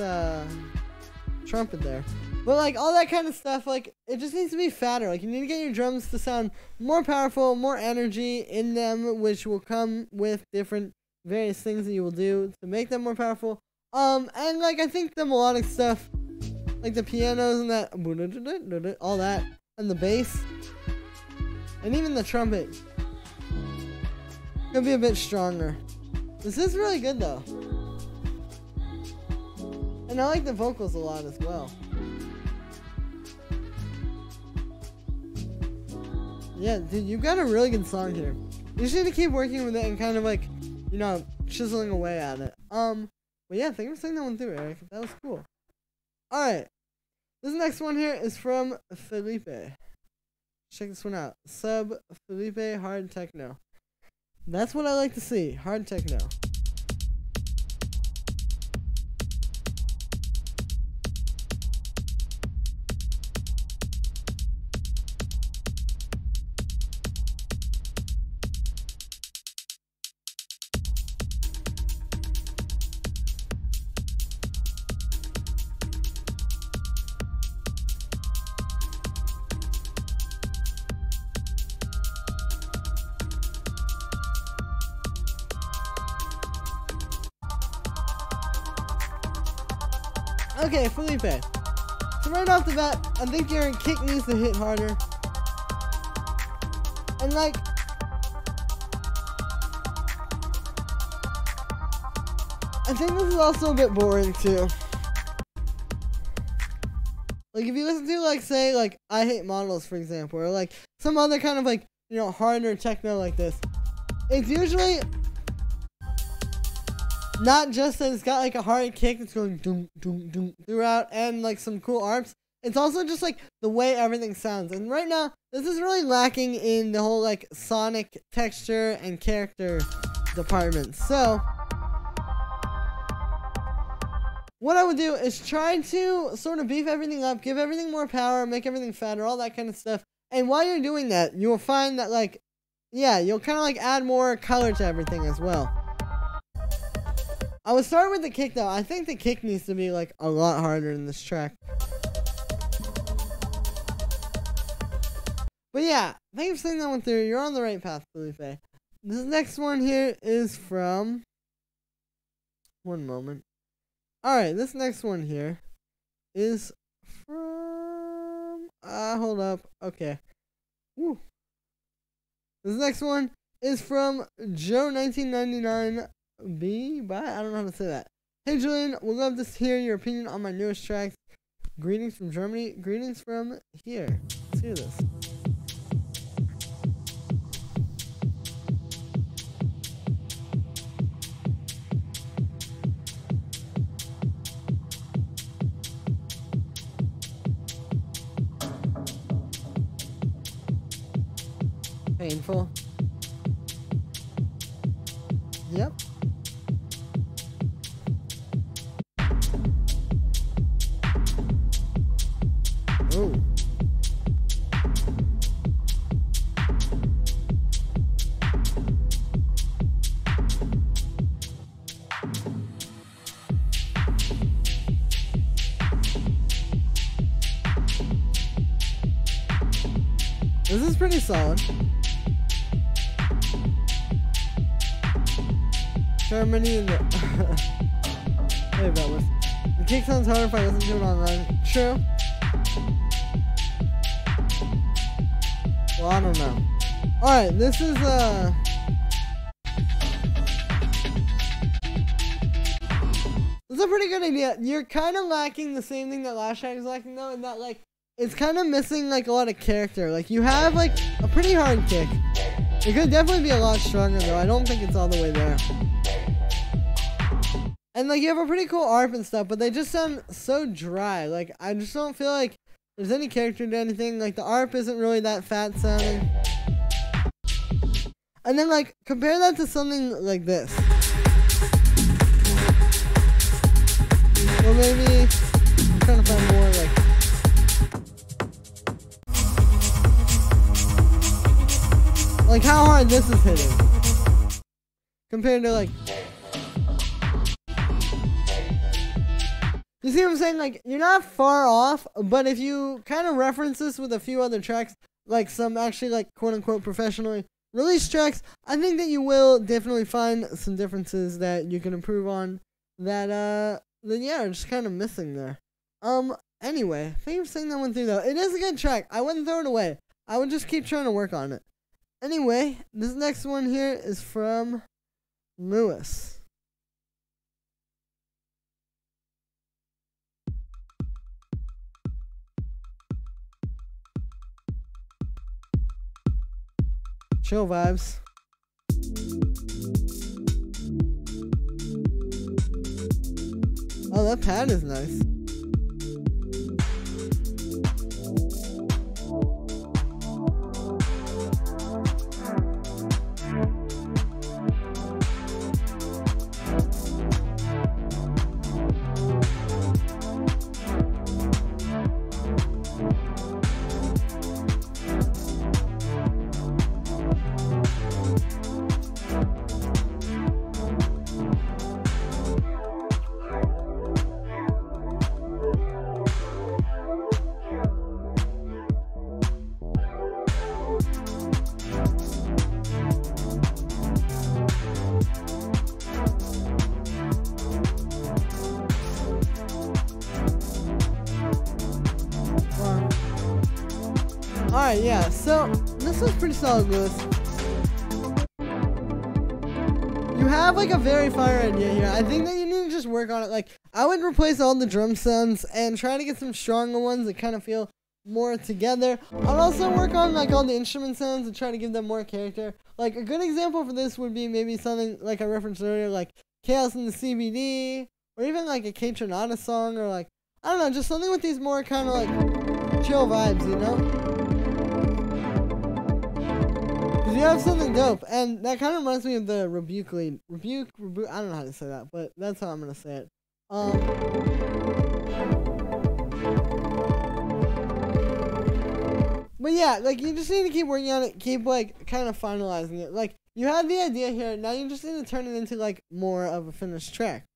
trumpet there. But like all that kind of stuff, like it just needs to be fatter. Like you need to get your drums to sound more powerful, more energy in them, which will come with different various things that you will do to make them more powerful. And like I think the melodic stuff, like the pianos and that, all that, and the bass, and even the trumpet, could be a bit stronger. This is really good though. And I like the vocals a lot as well. Yeah, dude, you've got a really good song here. You just need to keep working with it and kind of like, you know, chiseling away at it. But yeah, thank you for saying that one through, Eric. That was cool. Alright. This next one here is from Felipe. Check this one out. Sub Felipe Hard Techno. That's what I like to see. Hard Techno. Okay, Felipe. So right off the bat, I think your kick needs to hit harder. And like, I think this is also a bit boring too. Like if you listen to like say like I Hate Models for example, or like some other kind of like, you know, harder techno like this, it's usually not just that it's got like a hard kick that's going doom doom doom throughout and like some cool arps. It's also just like the way everything sounds. And right now, this is really lacking in the whole like sonic texture and character department. So what I would do is try to sort of beef everything up, give everything more power, make everything fatter, all that kind of stuff. And while you're doing that, you will find that like, yeah, you'll kind of like add more color to everything as well. I would start with the kick though. I think the kick needs to be like a lot harder in this track. But yeah, thank you for saying that one through. You're on the right path, Felipe. This next one here is from... One moment. Alright, this next one here is from... hold up. Okay. Woo. This next one is from Joe1999... Bye. I don't know how to say that. Hey Julian, would love to hear your opinion on my newest tracks. Greetings from Germany. Greetings from here. Let's hear this. painful. Yep. Ooh. This is pretty solid. Germany and the wait about this. The kick sounds harder if I listen to it online. True. Well, I don't know. Alright, this is this is a pretty good idea. You're kind of lacking the same thing that last track is lacking though, in that like it's kind of missing like a lot of character. Like you have like a pretty hard kick. It could definitely be a lot stronger though. I don't think it's all the way there. And like you have a pretty cool ARP and stuff, but they just sound so dry. Like I just don't feel like there's any character to anything. Like the ARP isn't really that fat sounding. And then like compare that to something like this. Or maybe I'm trying to find more like how hard this is hitting compared to like, you see what I'm saying? Like you're not far off, but if you kind of reference this with a few other tracks, like some actually like quote unquote professionally released tracks, I think that you will definitely find some differences that you can improve on that yeah, are just kind of missing there. Anyway, thank you for saying that one through though. It is a good track. I wouldn't throw it away. I would just keep trying to work on it. Anyway, this next one here is from Lewis. Chill vibes. Oh, that pad is nice. Alright, yeah, so this was pretty solid, Lewis. You have like a very fire idea here. I think that you need to just work on it. Like, I would replace all the drum sounds and try to get some stronger ones that kind of feel more together. I'd also work on like all the instrument sounds and try to give them more character. Like a good example for this would be maybe something like I referenced earlier, like Chaos in the CBD, or even like a K-Tronada song, or like, I don't know, just something with these more kind of like chill vibes, you know? Because you have something dope, and that kind of reminds me of the Rebuke, I don't know how to say that, but that's how I'm going to say it. But yeah, like, you just need to keep working on it, keep, like, kind of finalizing it. Like, you have the idea here, now you just need to turn it into, like, more of a finished track.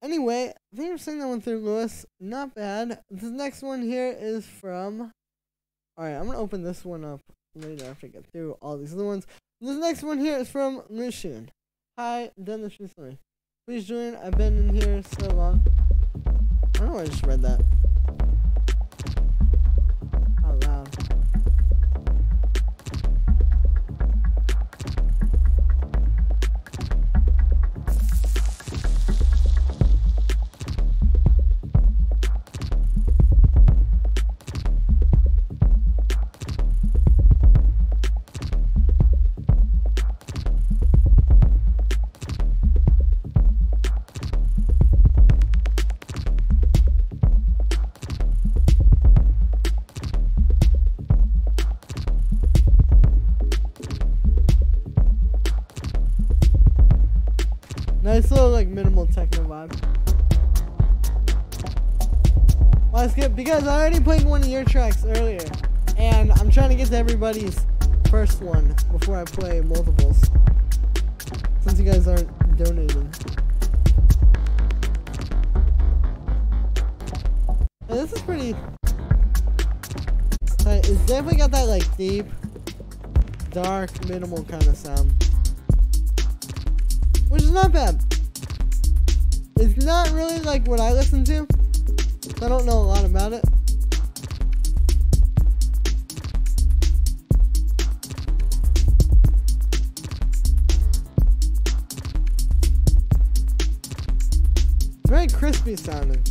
Anyway, I think I'm saying that one through, Lewis. Not bad. This next one here is from... Alright, I'm going to open this one up later after I get through all these other ones. This next one here is from Lucian. Hi, done this recently. Please join. I've been in here so long. I don't know why I just read that out loud. Nice little like minimal techno vibe. Well, I skipped because I already played one of your tracks earlier, and I'm trying to get to everybody's first one before I play multiples. Since you guys aren't donating. And this is pretty tight. It's definitely got that like deep, dark, minimal kind of sound. Which is not bad. It's not really like what I listen to. I don't know a lot about it. Very crispy sounding.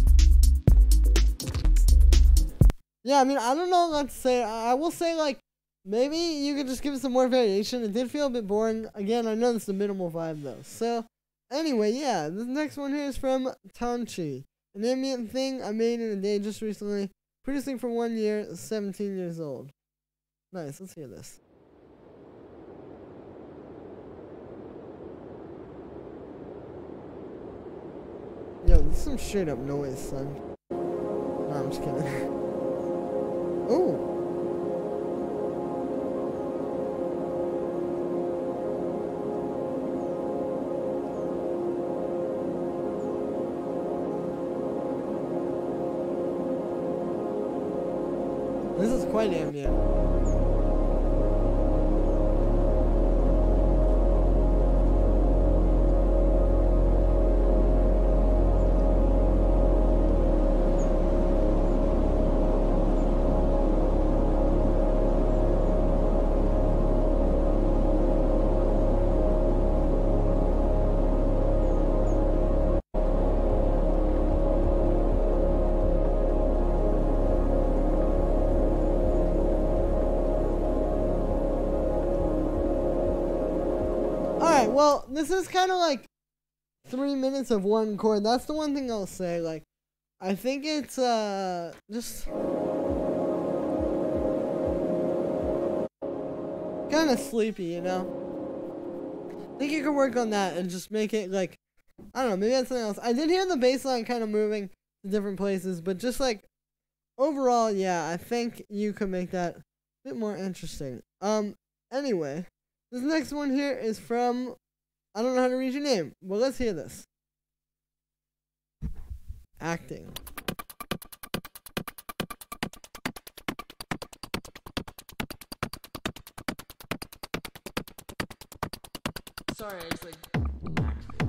Yeah, I mean, I don't know what to say. I will say, like, maybe you could just give it some more variation. It did feel a bit boring. Again, I know it's a minimal vibe, though. So, anyway, yeah. This next one here is from Tanchi. An ambient thing I made in a day just recently. Producing for 1 year, 17 years old. Nice, let's hear this. Yo, this is some straight up noise, son. No, I'm just kidding. Ooh. This is quite ambient. Well, this is kind of like 3 minutes of one chord. That's the one thing I'll say. Like, I think it's just kind of sleepy, you know? I think you could work on that and just make it like, I don't know, maybe that's something else. I did hear the bass line kind of moving to different places, but just like overall, yeah, I think you could make that a bit more interesting. Anyway, this next one here is from, I don't know how to read your name, but let's hear this. Acting. Sorry, I just like acting.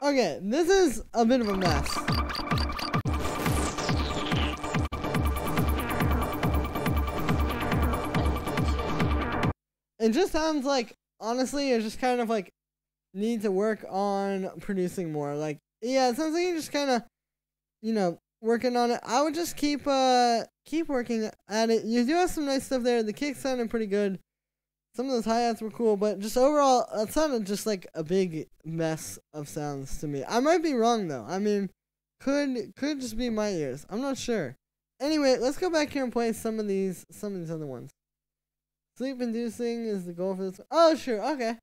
Okay, this is a bit of a mess. It just sounds like, honestly, you just kind of like need to work on producing more. Like, yeah, it sounds like you're just kind of, you know, working on it. I would just keep working at it. You do have some nice stuff there. The kicks sounded pretty good. Some of those hi-hats were cool, but just overall, it sounded just like a big mess of sounds to me. I might be wrong, though. I mean, could just be my ears. I'm not sure. Anyway, let's go back here and play some of these other ones. Sleep-inducing is the goal for this one. Oh, sure, okay.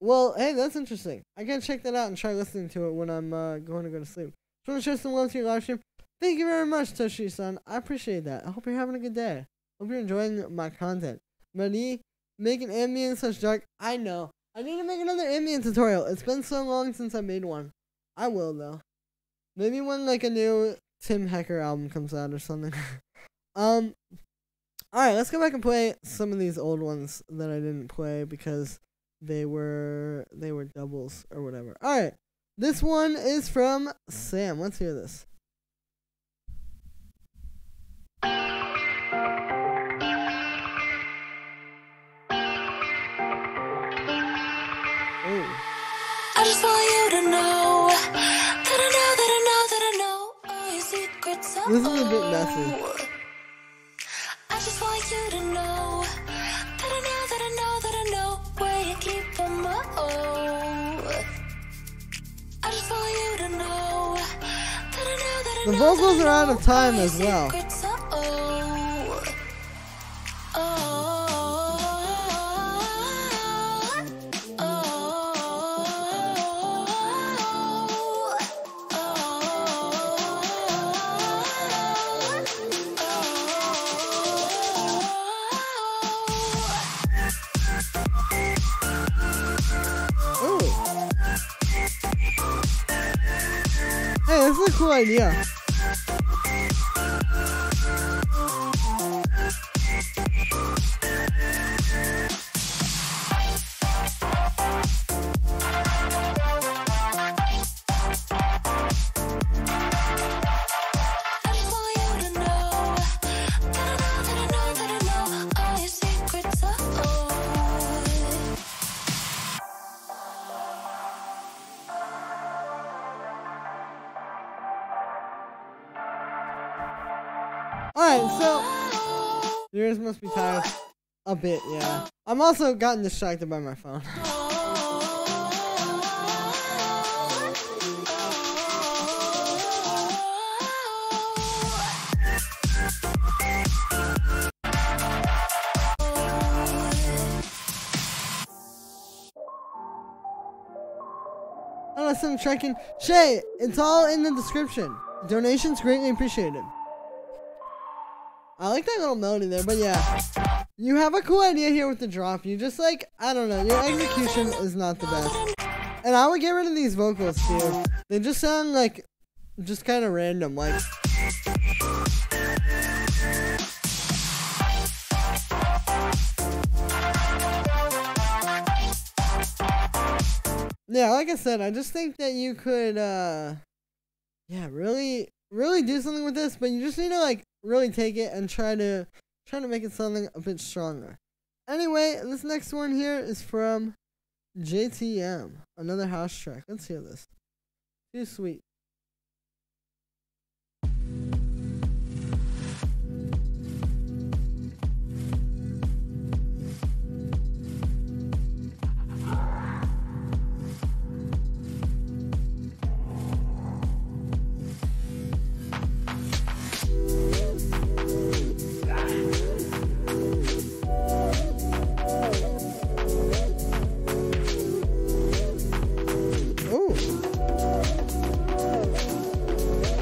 Well, hey, that's interesting. I can check that out and try listening to it when I'm going to go to sleep. Just want to share some love to your live stream. Thank you very much, Toshi-san. I appreciate that. I hope you're having a good day. Hope you're enjoying my content. Buddy, making ambient such dark. I know. I need to make another ambient tutorial. It's been so long since I made one. I will, though. Maybe when, like, a new Tim Hecker album comes out or something. Alright, let's go back and play some of these old ones that I didn't play because they were doubles or whatever. Alright, this one is from Sam. Let's hear this. I just want you to know that I know all your secrets. This is a bit messy. The vocals are out of time as well. Hey, this is a cool idea. Alright, so yours must be tired a bit, yeah. I'm also gotten distracted by my phone. Unless I'm checking. Shay, it's all in the description. Donations greatly appreciated. I like that little melody there, but yeah. You have a cool idea here with the drop. You just like, I don't know, your execution is not the best. And I would get rid of these vocals too. They just sound like, just kind of random, like. Yeah, like I said, I just think that you could, yeah, really do something with this, but you just need to like really take it and try to make it something a bit stronger. Anyway, this next one here is from JTM, another house track. Let's hear this. Too sweet.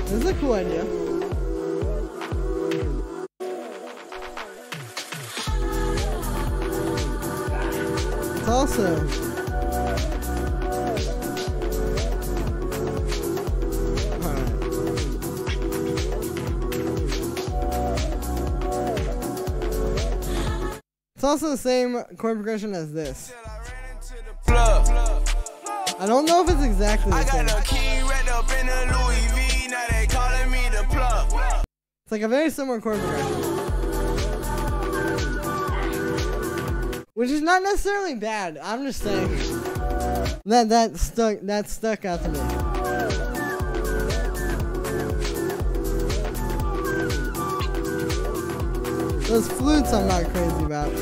This is a cool idea. It's also it's also the same chord progression as this. I don't know if it's exactly the same. It's like a very similar chord progression, which is not necessarily bad. I'm just saying that stuck out to me. Those flutes I'm not crazy about.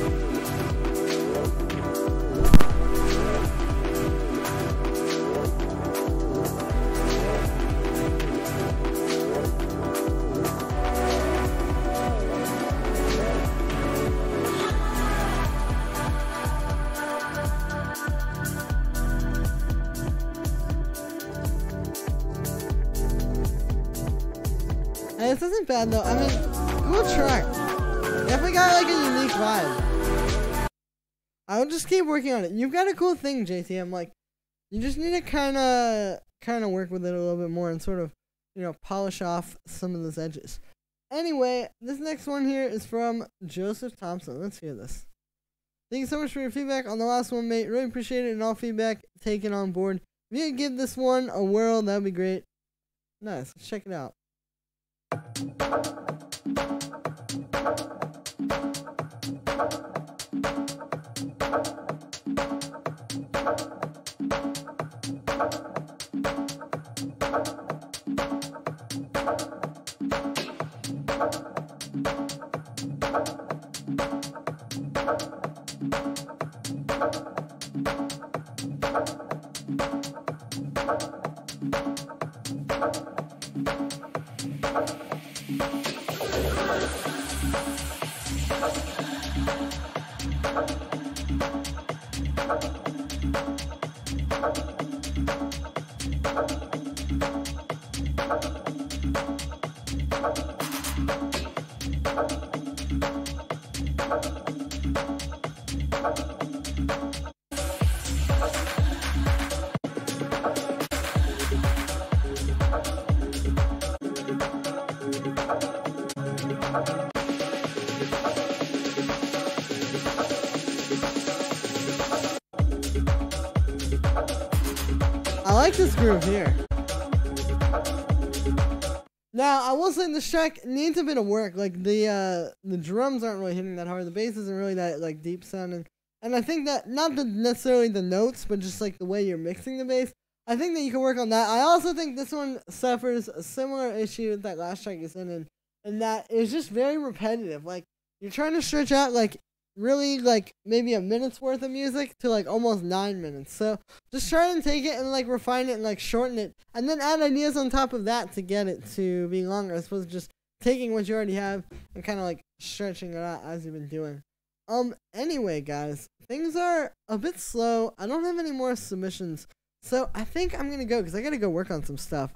Hey, this isn't bad though. I mean, cool track. Definitely got like a unique vibe. I would just keep working on it. You've got a cool thing, JTM. Like, you just need to kind of work with it a little bit more and sort of, you know, polish off some of those edges. Anyway, this next one here is from Joseph Thompson. Let's hear this. Thank you so much for your feedback on the last one, mate. Really appreciate it, and all feedback taken on board. If you could give this one a whirl, that'd be great. Nice. Let's check it out. I like this groove here. Now, I will say this track needs a bit of work. Like, the drums aren't really hitting that hard. The bass isn't really that, like, deep sounding. And I think that, not necessarily the notes, but just, like, the way you're mixing the bass. I think that you can work on that. I also think this one suffers a similar issue that last track is in, and that is just very repetitive. Like, you're trying to stretch out, like, really, like, maybe a minute's worth of music to, like, almost 9 minutes. So, just try and take it and, like, refine it and, like, shorten it. And then add ideas on top of that to get it to be longer, as opposed to just taking what you already have and kind of, like, stretching it out as you've been doing. Anyway, guys, things are a bit slow. I don't have any more submissions. So, I think I'm gonna go, because I gotta go work on some stuff.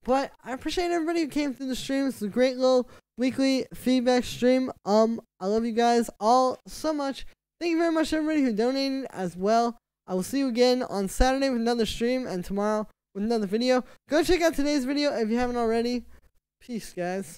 But I appreciate everybody who came through the stream. It's a great little weekly feedback stream. I love you guys all so much. Thank you very much to everybody who donated as well. I will see you again on Saturday with another stream and tomorrow with another video. Go check out today's video if you haven't already. Peace, guys.